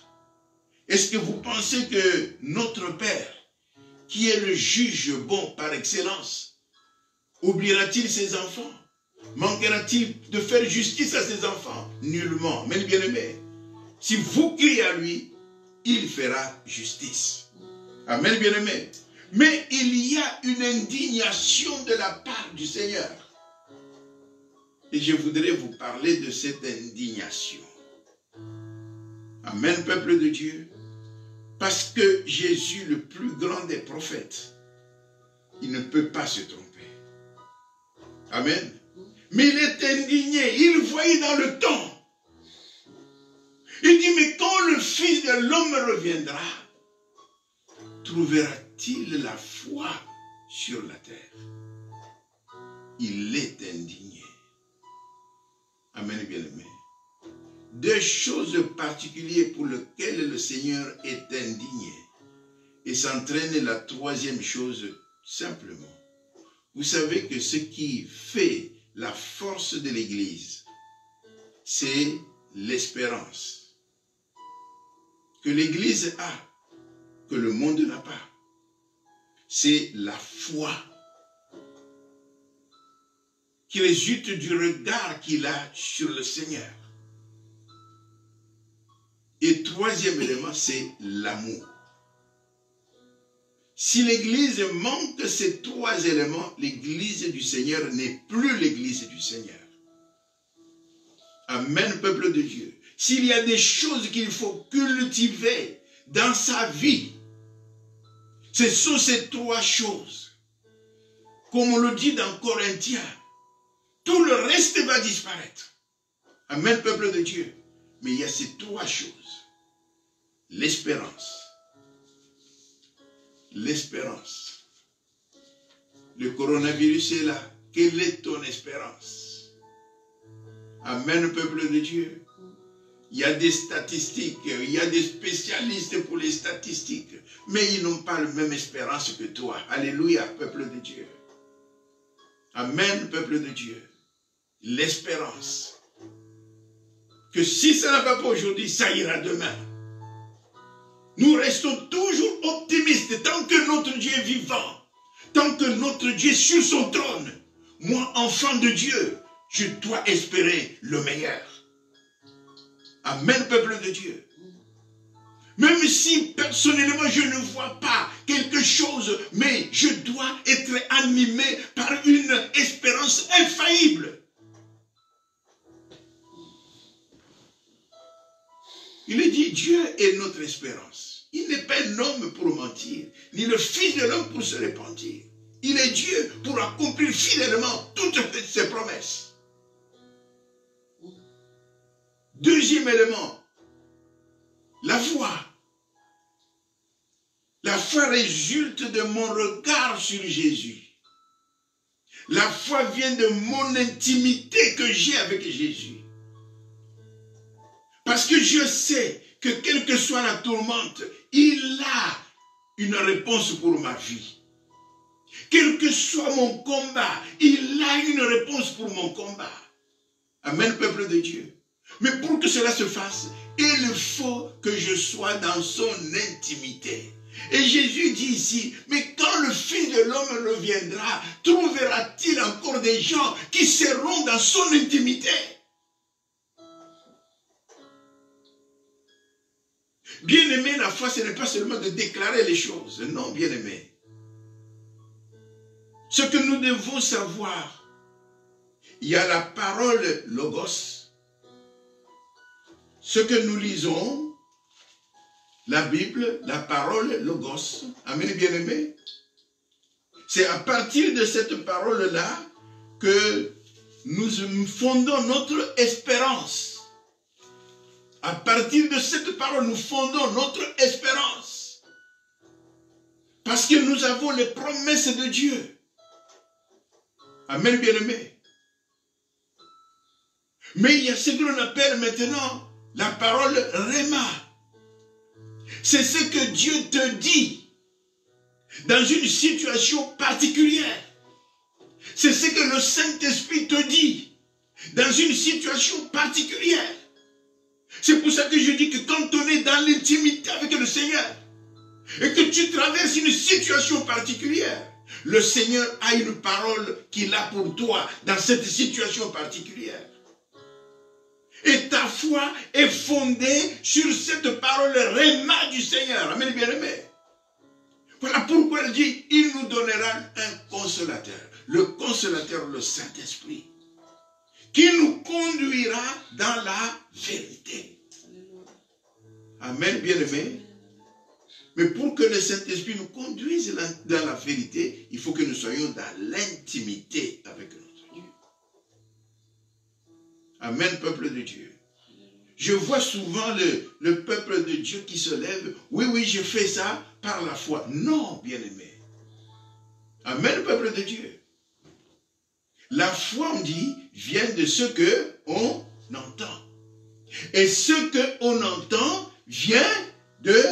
est-ce que vous pensez que notre Père, qui est le juge bon par excellence, oubliera-t-il ses enfants? Manquera-t-il de faire justice à ses enfants? Nullement. Mais bien-aimé, si vous criez à lui, il fera justice. Amen, bien-aimé. Mais il y a une indignation de la part du Seigneur. Et je voudrais vous parler de cette indignation. Amen, peuple de Dieu. Parce que Jésus, le plus grand des prophètes, il ne peut pas se tromper. Amen. Mais il est indigné. Il voyait dans le temps. Il dit, mais quand le Fils de l'homme reviendra, trouvera-t-il la foi sur la terre? Il est indigné. Amen, bien-aimé. Deux choses particulières pour lesquelles le Seigneur est indigné. Et s'entraîne la troisième chose, simplement. Vous savez que ce qui fait la force de l'Église, c'est l'espérance. Que l'Église a, que le monde n'a pas. C'est la foi qui résulte du regard qu'il a sur le Seigneur. Et troisième élément, c'est l'amour. Si l'Église manque ces trois éléments, l'Église du Seigneur n'est plus l'Église du Seigneur. Amen, peuple de Dieu. S'il y a des choses qu'il faut cultiver dans sa vie, ce sont ces trois choses. Comme on le dit dans Corinthiens, tout le reste va disparaître. Amen, peuple de Dieu. Mais il y a ces trois choses. L'espérance. L'espérance. Le coronavirus est là. Quelle est ton espérance? Amen, peuple de Dieu. Il y a des statistiques, il y a des spécialistes pour les statistiques, mais ils n'ont pas la même espérance que toi. Alléluia, peuple de Dieu. Amen, peuple de Dieu. L'espérance. Que si ça ne va pas aujourd'hui, ça ira demain. Nous restons toujours optimistes tant que notre Dieu est vivant, tant que notre Dieu est sur son trône. Moi, enfant de Dieu, je dois espérer le meilleur. Amen, peuple de Dieu. Même si personnellement je ne vois pas quelque chose, mais je dois être animé par une espérance infaillible. Il est dit, Dieu est notre espérance. Il n'est pas un homme pour mentir, ni le fils de l'homme pour se repentir. Il est Dieu pour accomplir fidèlement toutes ses promesses. Deuxième élément, la foi. La foi résulte de mon regard sur Jésus. La foi vient de mon intimité que j'ai avec Jésus. Parce que je sais que quelle que soit la tourmente, il a une réponse pour ma vie. Quel que soit mon combat, il a une réponse pour mon combat. Amen, peuple de Dieu. Mais pour que cela se fasse, il faut que je sois dans son intimité. Et Jésus dit ici, mais quand le Fils de l'homme reviendra, trouvera-t-il encore des gens qui seront dans son intimité? Bien-aimé, la foi, ce n'est pas seulement de déclarer les choses. Non, bien-aimé. Ce que nous devons savoir, il y a la parole logos. Ce que nous lisons, la Bible, la parole logos. Amen, bien-aimé. C'est à partir de cette parole-là que nous fondons notre espérance. À partir de cette parole, nous fondons notre espérance. Parce que nous avons les promesses de Dieu. Amen, bien-aimé. Mais il y a ce que l'on appelle maintenant la parole Réma. C'est ce que Dieu te dit dans une situation particulière. C'est ce que le Saint-Esprit te dit dans une situation particulière. C'est pour ça que je dis que quand on est dans l'intimité avec le Seigneur et que tu traverses une situation particulière, le Seigneur a une parole qu'il a pour toi dans cette situation particulière. Et ta foi est fondée sur cette parole réma du Seigneur. Amen, bien-aimé. Voilà pourquoi il dit, il nous donnera un consolateur. Le consolateur, le Saint-Esprit, qui nous conduira dans la vérité. Amen, bien-aimé. Mais pour que le Saint-Esprit nous conduise dans la vérité, il faut que nous soyons dans l'intimité avec notre Dieu. Amen, peuple de Dieu. Je vois souvent le peuple de Dieu qui se lève. Oui, oui, je fais ça par la foi. Non, bien-aimé. Amen, peuple de Dieu. La foi, on dit, vient de ce qu'on entend. Et ce qu'on entend vient de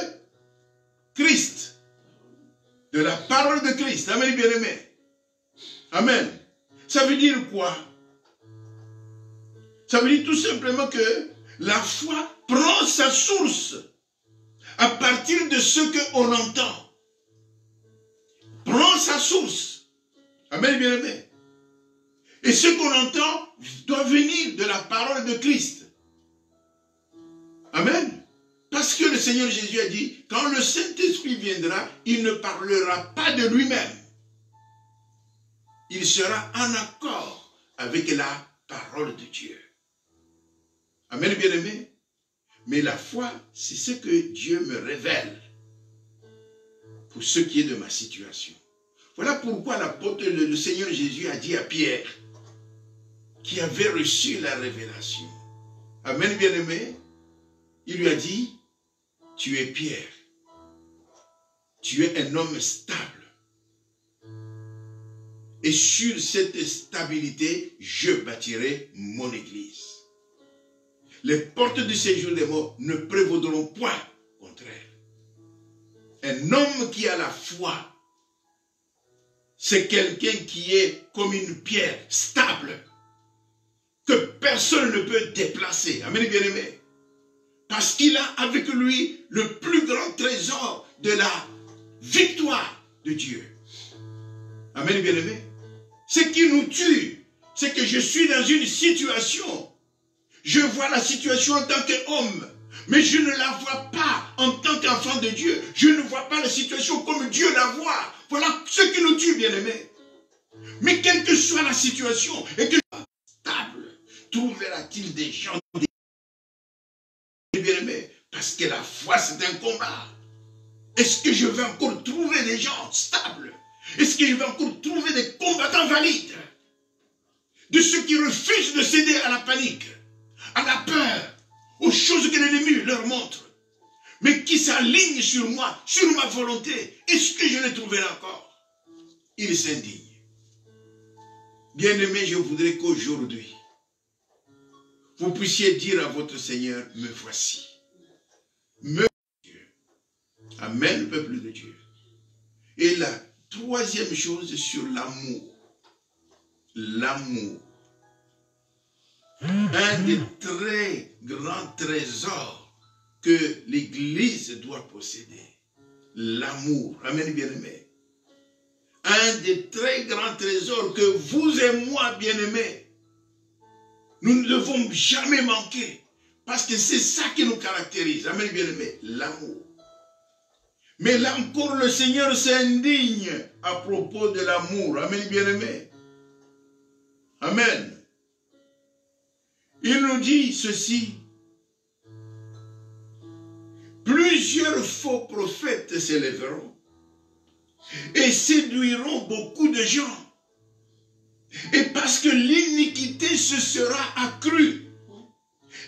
Christ. De la parole de Christ. Amen, bien-aimé. Amen. Ça veut dire quoi? Ça veut dire tout simplement que la foi prend sa source à partir de ce qu'on entend. Prend sa source. Amen, bien-aimé. Et ce qu'on entend doit venir de la parole de Christ. Amen. Parce que le Seigneur Jésus a dit, quand le Saint-Esprit viendra, il ne parlera pas de lui-même. Il sera en accord avec la parole de Dieu. Amen, bien-aimé. Mais la foi, c'est ce que Dieu me révèle pour ce qui est de ma situation. Voilà pourquoi l'apôtre, le Seigneur Jésus a dit à Pierre, qui avait reçu la révélation. Amen, bien-aimé. Il lui a dit, tu es Pierre. Tu es un homme stable. Et sur cette stabilité, je bâtirai mon église. Les portes du séjour des morts ne prévaudront point contre elle. Un homme qui a la foi, c'est quelqu'un qui est comme une pierre stable, que personne ne peut déplacer. Amen, bien-aimé. Parce qu'il a avec lui le plus grand trésor de la victoire de Dieu. Amen, bien-aimé. Ce qui nous tue, c'est que je suis dans une situation. Je vois la situation en tant qu'homme, mais je ne la vois pas en tant qu'enfant de Dieu. Je ne vois pas la situation comme Dieu la voit. Voilà ce qui nous tue, bien-aimé. Mais quelle que soit la situation, et que stable, trouvera-t-il des gens bien-aimé? Parce que la foi, c'est un combat. Est-ce que je vais encore trouver des gens stables? Est-ce que je vais encore trouver des combattants valides? De ceux qui refusent de céder à la panique, à la peur, aux choses que l'ennemi leur montre, mais qui s'alignent sur moi, sur ma volonté. Est-ce que je les trouverai encore? Il s'indigne. Bien-aimé, je voudrais qu'aujourd'hui, vous puissiez dire à votre Seigneur, me voici. Me Dieu. Amen, peuple de Dieu. Et la troisième chose sur l'amour. L'amour. Un des très grands trésors que l'Église doit posséder. L'amour. Amen, bien-aimé. Un des très grands trésors que vous et moi, bien-aimés, nous ne devons jamais manquer. Parce que c'est ça qui nous caractérise. Amen, bien-aimé. L'amour. Mais là encore, le Seigneur s'indigne à propos de l'amour. Amen, bien-aimé. Amen. Il nous dit ceci. Plusieurs faux prophètes s'élèveront et séduiront beaucoup de gens. Et parce que l'iniquité se sera accrue,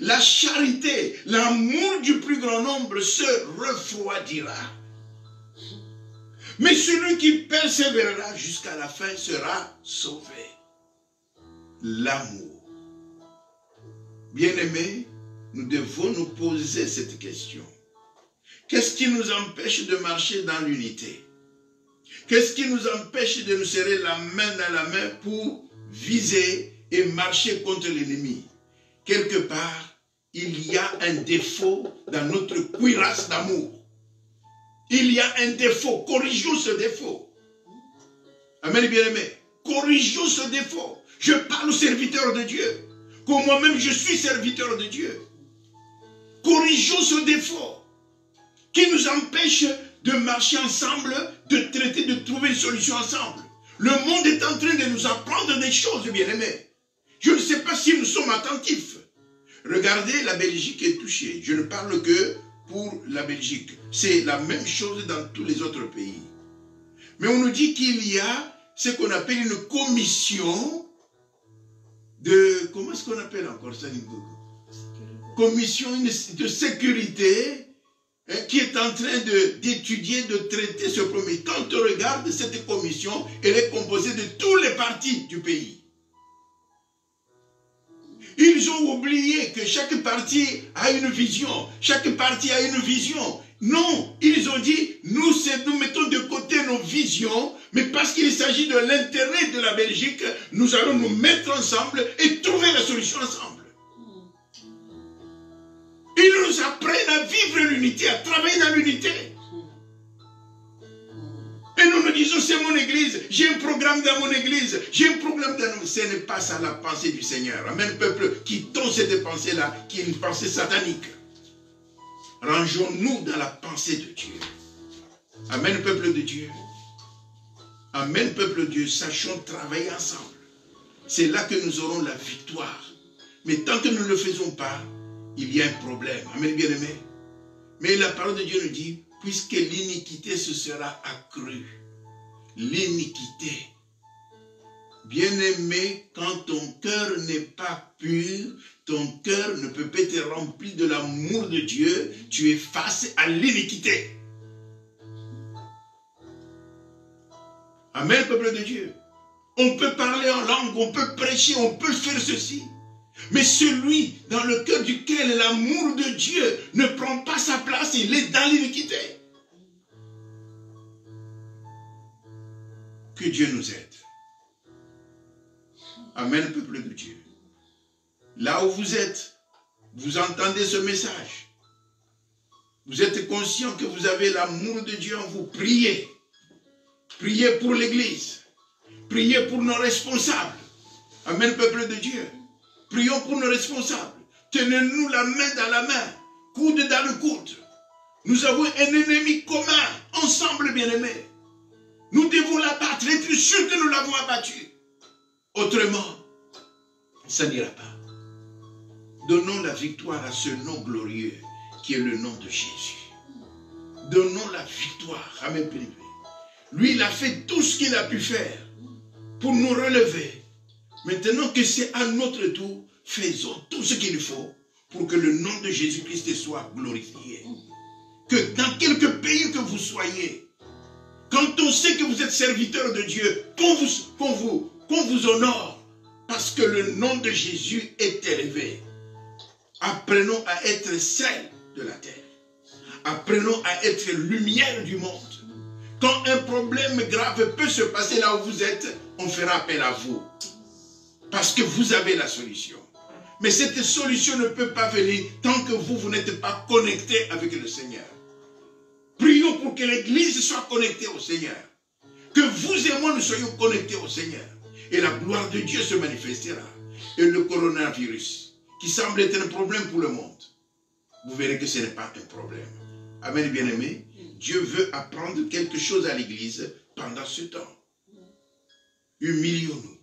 la charité, l'amour du plus grand nombre se refroidira. Mais celui qui persévérera jusqu'à la fin sera sauvé. L'amour. Bien-aimés, nous devons nous poser cette question. Qu'est-ce qui nous empêche de marcher dans l'unité? Qu'est-ce qui nous empêche de nous serrer la main dans la main pour viser et marcher contre l'ennemi? Quelque part, il y a un défaut dans notre cuirasse d'amour. Il y a un défaut. Corrigeons ce défaut. Amen, bien-aimé. Corrigeons ce défaut. Je parle aux serviteurs de Dieu. Comme moi-même, je suis serviteur de Dieu. Corrigeons ce défaut qui nous empêche de marcher ensemble, de traiter, de trouver une solution ensemble. Le monde est en train de nous apprendre des choses, bien-aimés. Je ne sais pas si nous sommes attentifs. Regardez, la Belgique est touchée. Je ne parle que pour la Belgique. C'est la même chose dans tous les autres pays. Mais on nous dit qu'il y a ce qu'on appelle une commission de... Comment est-ce qu'on appelle encore ça? Commission de sécurité qui est en train d'étudier, de traiter ce problème. Quand on regarde cette commission, elle est composée de tous les partis du pays. Ils ont oublié que chaque parti a une vision. Chaque parti a une vision. Non, ils ont dit, nous mettons de côté nos visions, mais parce qu'il s'agit de l'intérêt de la Belgique, nous allons nous mettre ensemble et trouver la solution ensemble. Ils nous apprennent à vivre l'unité, à travailler dans l'unité. Et nous nous disons, c'est mon église, j'ai un programme dans mon église, j'ai un programme dans mon... Ce n'est pas ça la pensée du Seigneur. Amen, peuple, quittons cette pensée-là, qui est une pensée satanique. Rangeons-nous dans la pensée de Dieu. Amen, peuple de Dieu. Amen, peuple de Dieu. Sachons travailler ensemble. C'est là que nous aurons la victoire. Mais tant que nous ne le faisons pas, il y a un problème. Amen, bien-aimé. Mais la parole de Dieu nous dit, puisque l'iniquité se sera accrue. L'iniquité. Bien-aimé, quand ton cœur n'est pas pur, ton cœur ne peut pas être rempli de l'amour de Dieu, tu es face à l'iniquité. Amen, peuple de Dieu. On peut parler en langue, on peut prêcher, on peut faire ceci. Mais celui dans le cœur duquel l'amour de Dieu ne prend pas sa place, il est dans l'iniquité. Que Dieu nous aide. Amen, peuple de Dieu. Là où vous êtes, vous entendez ce message. Vous êtes conscient que vous avez l'amour de Dieu en vous. Priez. Priez pour l'Église. Priez pour nos responsables. Amen, peuple de Dieu. Prions pour nos responsables. Tenez-nous la main dans la main, coude dans le coude. Nous avons un ennemi commun, ensemble, bien-aimés. Nous devons l'abattre, être sûrs que nous l'avons abattu. Autrement, ça n'ira pas. Donnons la victoire à ce nom glorieux qui est le nom de Jésus. Donnons la victoire. Amen. Lui, il a fait tout ce qu'il a pu faire pour nous relever. Maintenant que c'est à notre tour, faisons tout ce qu'il faut pour que le nom de Jésus-Christ soit glorifié. Que dans quelque pays que vous soyez, quand on sait que vous êtes serviteur de Dieu, qu'on vous honore, parce que le nom de Jésus est élevé. Apprenons à être sel de la terre. Apprenons à être lumière du monde. Quand un problème grave peut se passer là où vous êtes, on fera appel à vous. Parce que vous avez la solution. Mais cette solution ne peut pas venir tant que vous n'êtes pas connecté avec le Seigneur. Prions pour que l'Église soit connectée au Seigneur. Que vous et moi nous soyons connectés au Seigneur. Et la gloire de Dieu se manifestera. Et le coronavirus, qui semble être un problème pour le monde, vous verrez que ce n'est pas un problème. Amen, bien-aimés. Dieu veut apprendre quelque chose à l'Église pendant ce temps. Humilions-nous.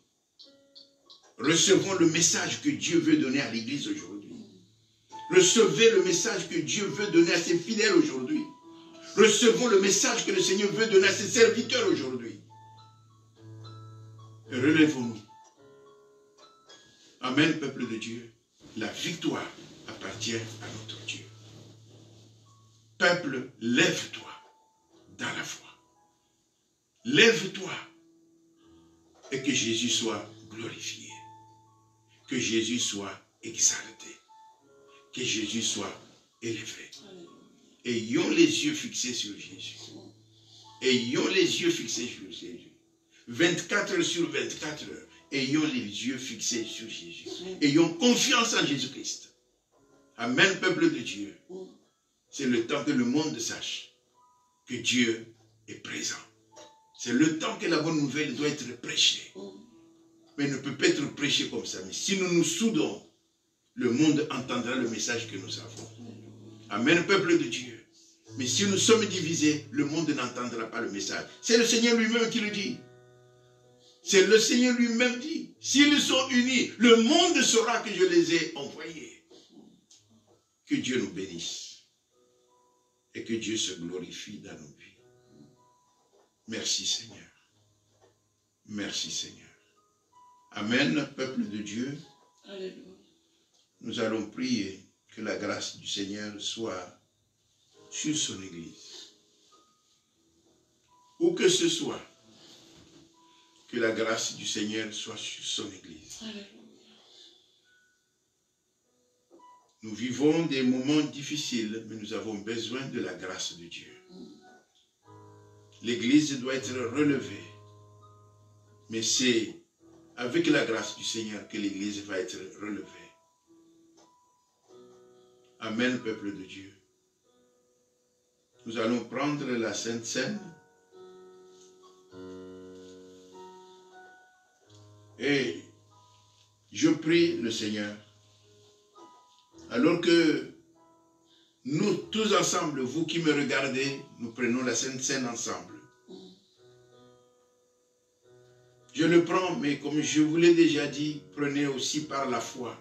Recevons le message que Dieu veut donner à l'Église aujourd'hui. Recevez le message que Dieu veut donner à ses fidèles aujourd'hui. Recevons le message que le Seigneur veut donner à ses serviteurs aujourd'hui. Relèvons-nous. Amen, peuple de Dieu. La victoire appartient à notre Dieu. Peuple, lève-toi dans la foi. Lève-toi et que Jésus soit glorifié. Que Jésus soit exalté. Que Jésus soit élevé. Ayons les yeux fixés sur Jésus. Ayons les yeux fixés sur Jésus. 24 heures sur 24 heures. Ayons les yeux fixés sur Jésus. Ayons confiance en Jésus-Christ. Amen, peuple de Dieu. C'est le temps que le monde sache que Dieu est présent. C'est le temps que la bonne nouvelle doit être prêchée. Mais elle ne peut pas être prêchée comme ça. Mais si nous nous soudons, le monde entendra le message que nous avons. Amen, peuple de Dieu. Mais si nous sommes divisés, le monde n'entendra pas le message. C'est le Seigneur lui-même qui le dit. C'est le Seigneur lui-même dit. S'ils sont unis, le monde saura que je les ai envoyés. Que Dieu nous bénisse. Et que Dieu se glorifie dans nos vies. Merci Seigneur. Merci Seigneur. Amen, peuple de Dieu. Alléluia. Nous allons prier que la grâce du Seigneur soit sur son Église. Où que ce soit, que la grâce du Seigneur soit sur son Église. Alléluia. Nous vivons des moments difficiles, mais nous avons besoin de la grâce de Dieu. L'Église doit être relevée. Mais c'est avec la grâce du Seigneur que l'Église va être relevée. Amen, peuple de Dieu. Nous allons prendre la Sainte Seine. Et je prie le Seigneur. Alors que nous tous ensemble, vous qui me regardez, nous prenons la Sainte Seine ensemble. Je le prends, mais comme je vous l'ai déjà dit, prenez aussi par la foi.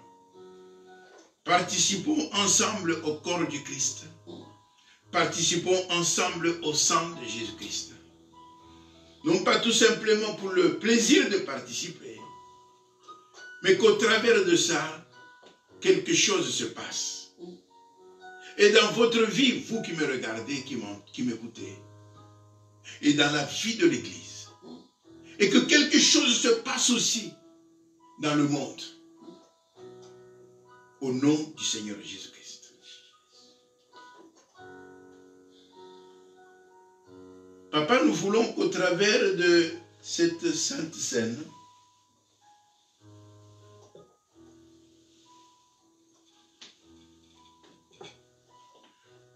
Participons ensemble au corps du Christ. Participons ensemble au sang de Jésus-Christ. Non pas tout simplement pour le plaisir de participer, mais qu'au travers de ça, quelque chose se passe. Et dans votre vie, vous qui me regardez, qui m'écoutez, et dans la vie de l'Église, Et que quelque chose se passe aussi dans le monde. Au nom du Seigneur Jésus-Christ. Papa, nous voulons qu'au travers de cette sainte scène,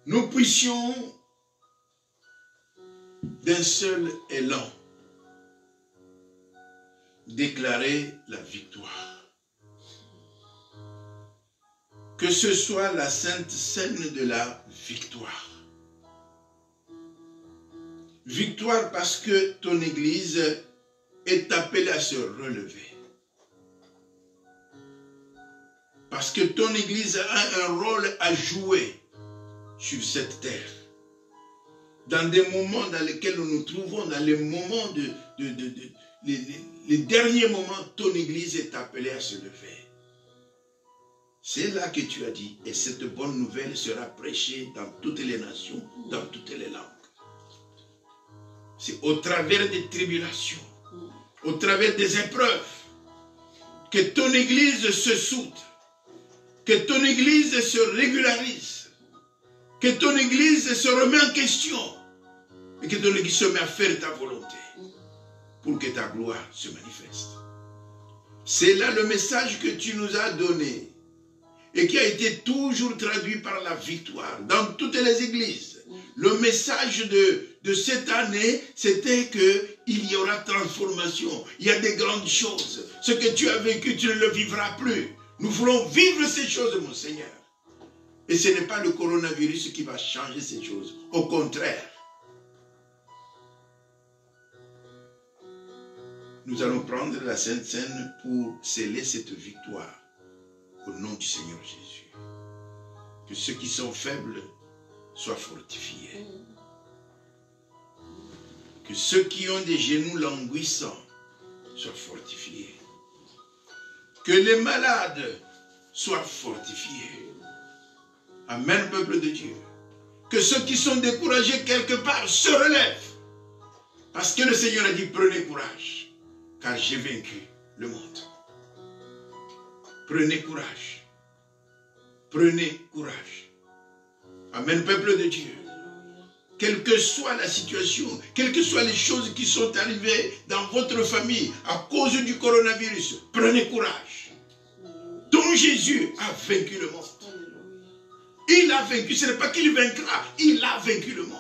nous puissions d'un seul élan déclarer la victoire. Que ce soit la sainte scène de la victoire. Victoire parce que ton Église est appelée à se relever. Parce que ton Église a un rôle à jouer sur cette terre. Dans des moments dans lesquels nous nous trouvons, dans les moments les derniers moments, ton Église est appelée à se lever. C'est là que tu as dit, et cette bonne nouvelle sera prêchée dans toutes les nations, dans toutes les langues. C'est au travers des tribulations, au travers des épreuves, que ton Église se soude, que ton Église se régularise, que ton Église se remet en question, et que ton Église se met à faire ta volonté, pour que ta gloire se manifeste. C'est là le message que tu nous as donné, et qui a été toujours traduit par la victoire dans toutes les églises. Le message de cette année, c'était qu'il y aura transformation. Il y a des grandes choses. Ce que tu as vécu, tu ne le vivras plus. Nous voulons vivre ces choses, mon Seigneur. Et ce n'est pas le coronavirus qui va changer ces choses. Au contraire. Nous allons prendre la Sainte Seine pour sceller cette victoire. Au nom du Seigneur Jésus. Que ceux qui sont faibles soient fortifiés. Que ceux qui ont des genoux languissants soient fortifiés. Que les malades soient fortifiés. Amen, peuple de Dieu. Que ceux qui sont découragés quelque part se relèvent. Parce que le Seigneur a dit, prenez courage, car j'ai vaincu le monde. Prenez courage. Prenez courage. Amen, peuple de Dieu. Quelle que soit la situation, quelles que soient les choses qui sont arrivées dans votre famille à cause du coronavirus, prenez courage. Ton Jésus a vaincu le monde. Il a vaincu. Ce n'est pas qu'il vaincra, il a vaincu le monde.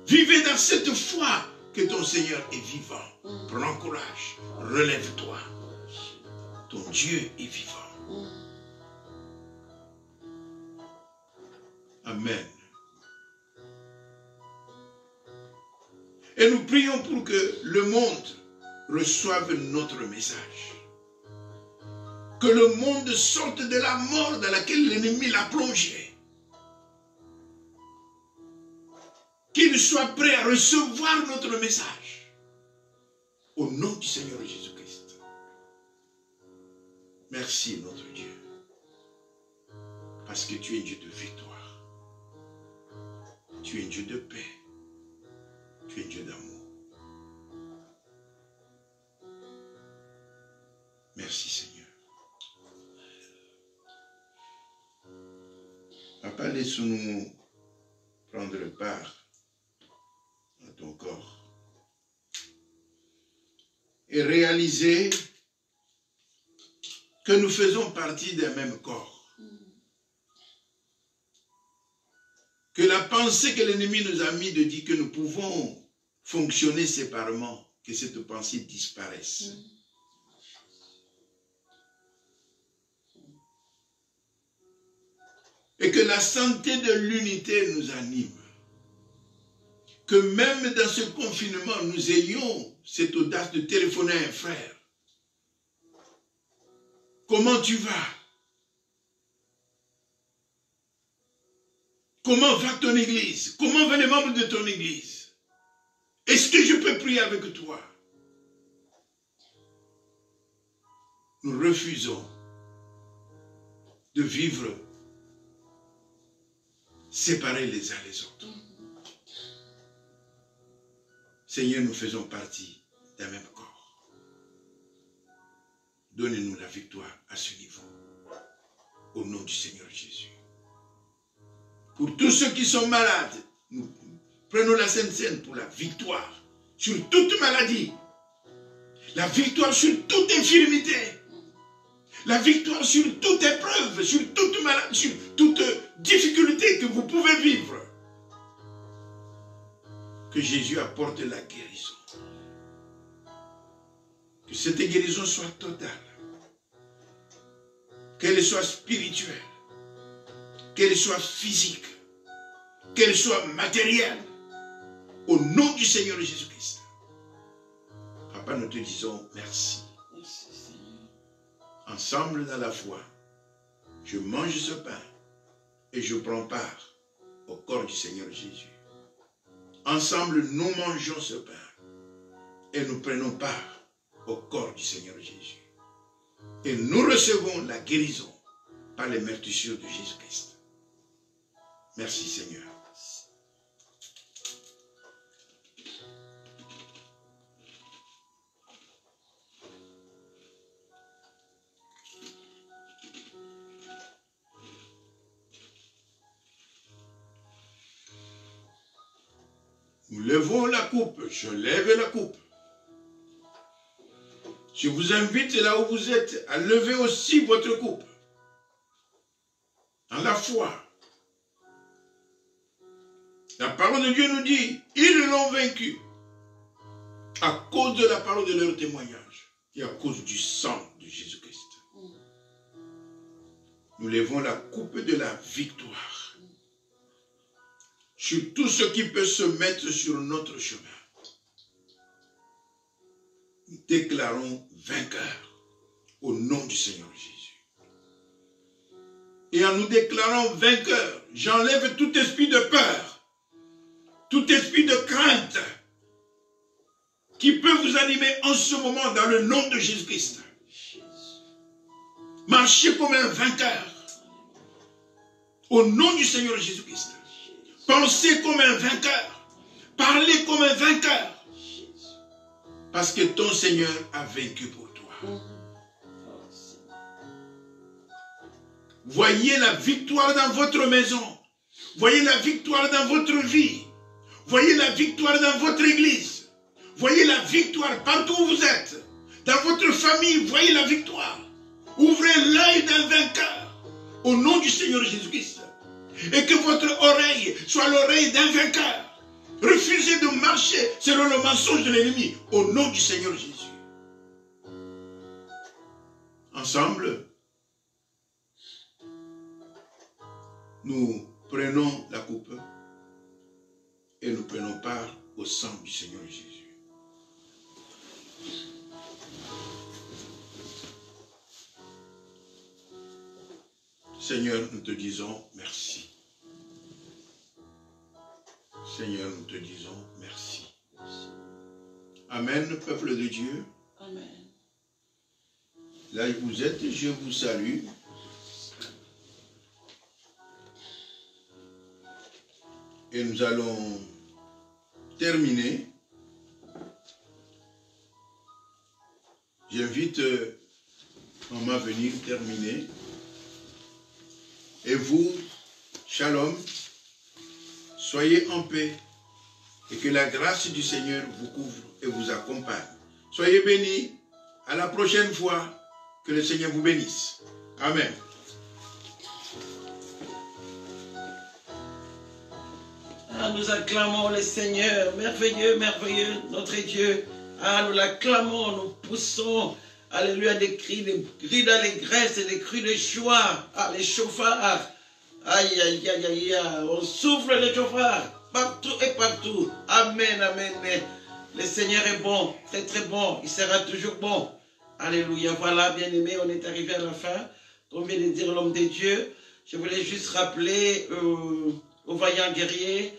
Vivez dans cette foi que ton Seigneur est vivant. Prends courage. Relève-toi. Ton Dieu est vivant. Amen. Et nous prions pour que le monde reçoive notre message. Que le monde sorte de la mort dans laquelle l'ennemi l'a plongé. Qu'il soit prêt à recevoir notre message. Au nom du Seigneur Jésus-Christ. Merci notre Dieu. Parce que tu es un Dieu de victoire. Tu es un Dieu de paix. Tu es un Dieu d'amour. Merci Seigneur. Papa, laisse-nous prendre part à ton corps et réaliser que nous faisons partie d'un même corps. Que la pensée que l'ennemi nous a mis de dire que nous pouvons fonctionner séparément, que cette pensée disparaisse. Et que la santé de l'unité nous anime. Que même dans ce confinement, nous ayons cette audace de téléphoner à un frère. Comment tu vas? Comment va ton église? Comment vont les membres de ton église? Est-ce que je peux prier avec toi? Nous refusons de vivre séparés les uns les autres. Seigneur, nous faisons partie d'un même corps. Donnez-nous la victoire à ce niveau. Au nom du Seigneur Jésus. Pour tous ceux qui sont malades, nous prenons la Sainte Seine pour la victoire sur toute maladie. La victoire sur toute infirmité. La victoire sur toute épreuve, sur toute maladie, sur toute difficulté que vous pouvez vivre. Que Jésus apporte la guérison. Que cette guérison soit totale. Qu'elle soit spirituelle. Qu'elle soit physique. Qu'elle soit matérielle. Au nom du Seigneur Jésus-Christ. Papa, nous te disons merci. Ensemble dans la foi, je mange ce pain et je prends part au corps du Seigneur Jésus. Ensemble, nous mangeons ce pain et nous prenons part au corps du Seigneur Jésus. Et nous recevons la guérison par les meurtrissures de Jésus-Christ. Merci Seigneur. Nous levons la coupe, je lève la coupe. Je vous invite là où vous êtes à lever aussi votre coupe. Dans la foi. La parole de Dieu nous dit, ils l'ont vaincu à cause de la parole de leur témoignage et à cause du sang de Jésus-Christ. Nous levons la coupe de la victoire sur tout ce qui peut se mettre sur notre chemin. Nous déclarons vainqueurs au nom du Seigneur Jésus. Et en nous déclarant vainqueurs, j'enlève tout esprit de peur, tout esprit de crainte qui peut vous animer en ce moment dans le nom de Jésus-Christ. Marchez comme un vainqueur au nom du Seigneur Jésus-Christ. Pensez comme un vainqueur. Parlez comme un vainqueur. Parce que ton Seigneur a vaincu pour toi. Voyez la victoire dans votre maison. Voyez la victoire dans votre vie. Voyez la victoire dans votre église. Voyez la victoire partout où vous êtes. Dans votre famille, voyez la victoire. Ouvrez l'œil d'un vainqueur. Au nom du Seigneur Jésus-Christ. Et que votre oreille soit l'oreille d'un vainqueur. Refusez de marcher selon le mensonge de l'ennemi. Au nom du Seigneur Jésus. Ensemble, nous prenons la coupe et nous prenons part au sang du Seigneur Jésus. Seigneur, nous te disons merci. Seigneur, nous te disons merci. Amen, peuple de Dieu. Amen. Là où vous êtes, je vous salue. Et nous allons terminer. J'invite maman à venir terminer. Et vous, shalom, soyez en paix et que la grâce du Seigneur vous couvre et vous accompagne. Soyez bénis. À la prochaine fois. Que le Seigneur vous bénisse. Amen. Ah, nous acclamons le Seigneur, merveilleux, merveilleux, notre Dieu. Ah, nous l'acclamons, nous poussons, alléluia, des cris d'allégresse et des cris de joie. Ah, les chauffards. Aïe, aïe, aïe, aïe, aïe. On souffle les chauffards partout et partout. Amen, amen. Le Seigneur est bon, très très bon. Il sera toujours bon. Alléluia. Voilà, bien-aimés, on est arrivé à la fin. Comme vient de dire l'homme de Dieu, je voulais juste rappeler aux vaillants guerriers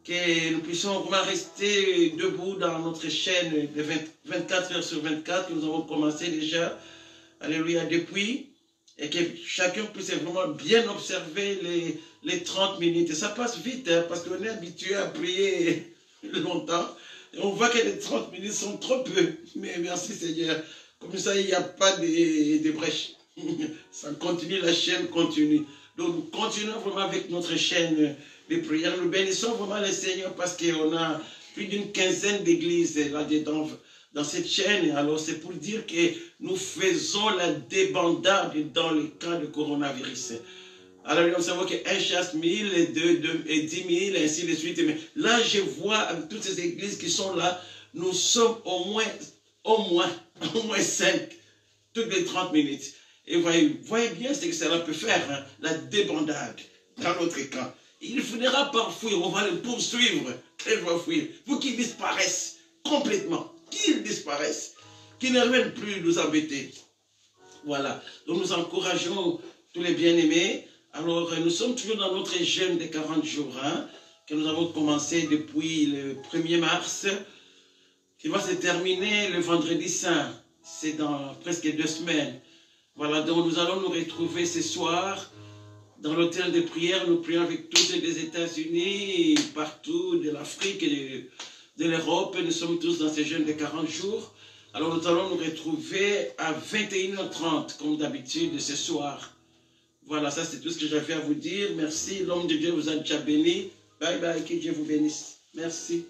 que nous puissions vraiment rester debout dans notre chaîne de 24 heures sur 24 que nous avons commencé déjà. Alléluia, depuis. Et que chacun puisse vraiment bien observer les 30 minutes. Et ça passe vite, hein, parce qu'on est habitué à prier longtemps. On voit que les 30 minutes sont trop peu. Mais merci Seigneur. Comme ça, il n'y a pas de brèche. Ça continue, la chaîne continue. Donc, nous continuons vraiment avec notre chaîne de prière. Nous bénissons vraiment le Seigneur parce qu'on a plus d'une quinzaine d'églises là-dedans, dans cette chaîne. Alors, c'est pour dire que nous faisons la débandade dans le cas de coronavirus. Alors, nous savons qu'un chasse 1000, et 2 et 10 000, ainsi de suite. Mais là, je vois avec toutes ces églises qui sont là, nous sommes au moins 5, toutes les 30 minutes. Et voyez bien ce que cela peut faire, hein, la débandade dans notre camp. Il finira par fuir, on va le poursuivre, il va fuir, pour qu'il disparaisse complètement, qu'il disparaisse, qu'il ne revienne plus nous embêter. Voilà, donc nous encourageons tous les bien-aimés. Alors, nous sommes toujours dans notre jeûne de 40 jours, hein, que nous avons commencé depuis le 1er mars, qui va se terminer le vendredi saint. C'est dans presque 2 semaines. Voilà, donc nous allons nous retrouver ce soir dans l'hôtel de prière. Nous prions avec tous des États-Unis, partout, de l'Afrique et de l'Europe. Nous sommes tous dans ce jeûne de 40 jours. Alors nous allons nous retrouver à 21h30, comme d'habitude, ce soir. Voilà, ça c'est tout ce que j'avais à vous dire. Merci, l'homme de Dieu vous a déjà béni. Bye bye, que Dieu vous bénisse. Merci.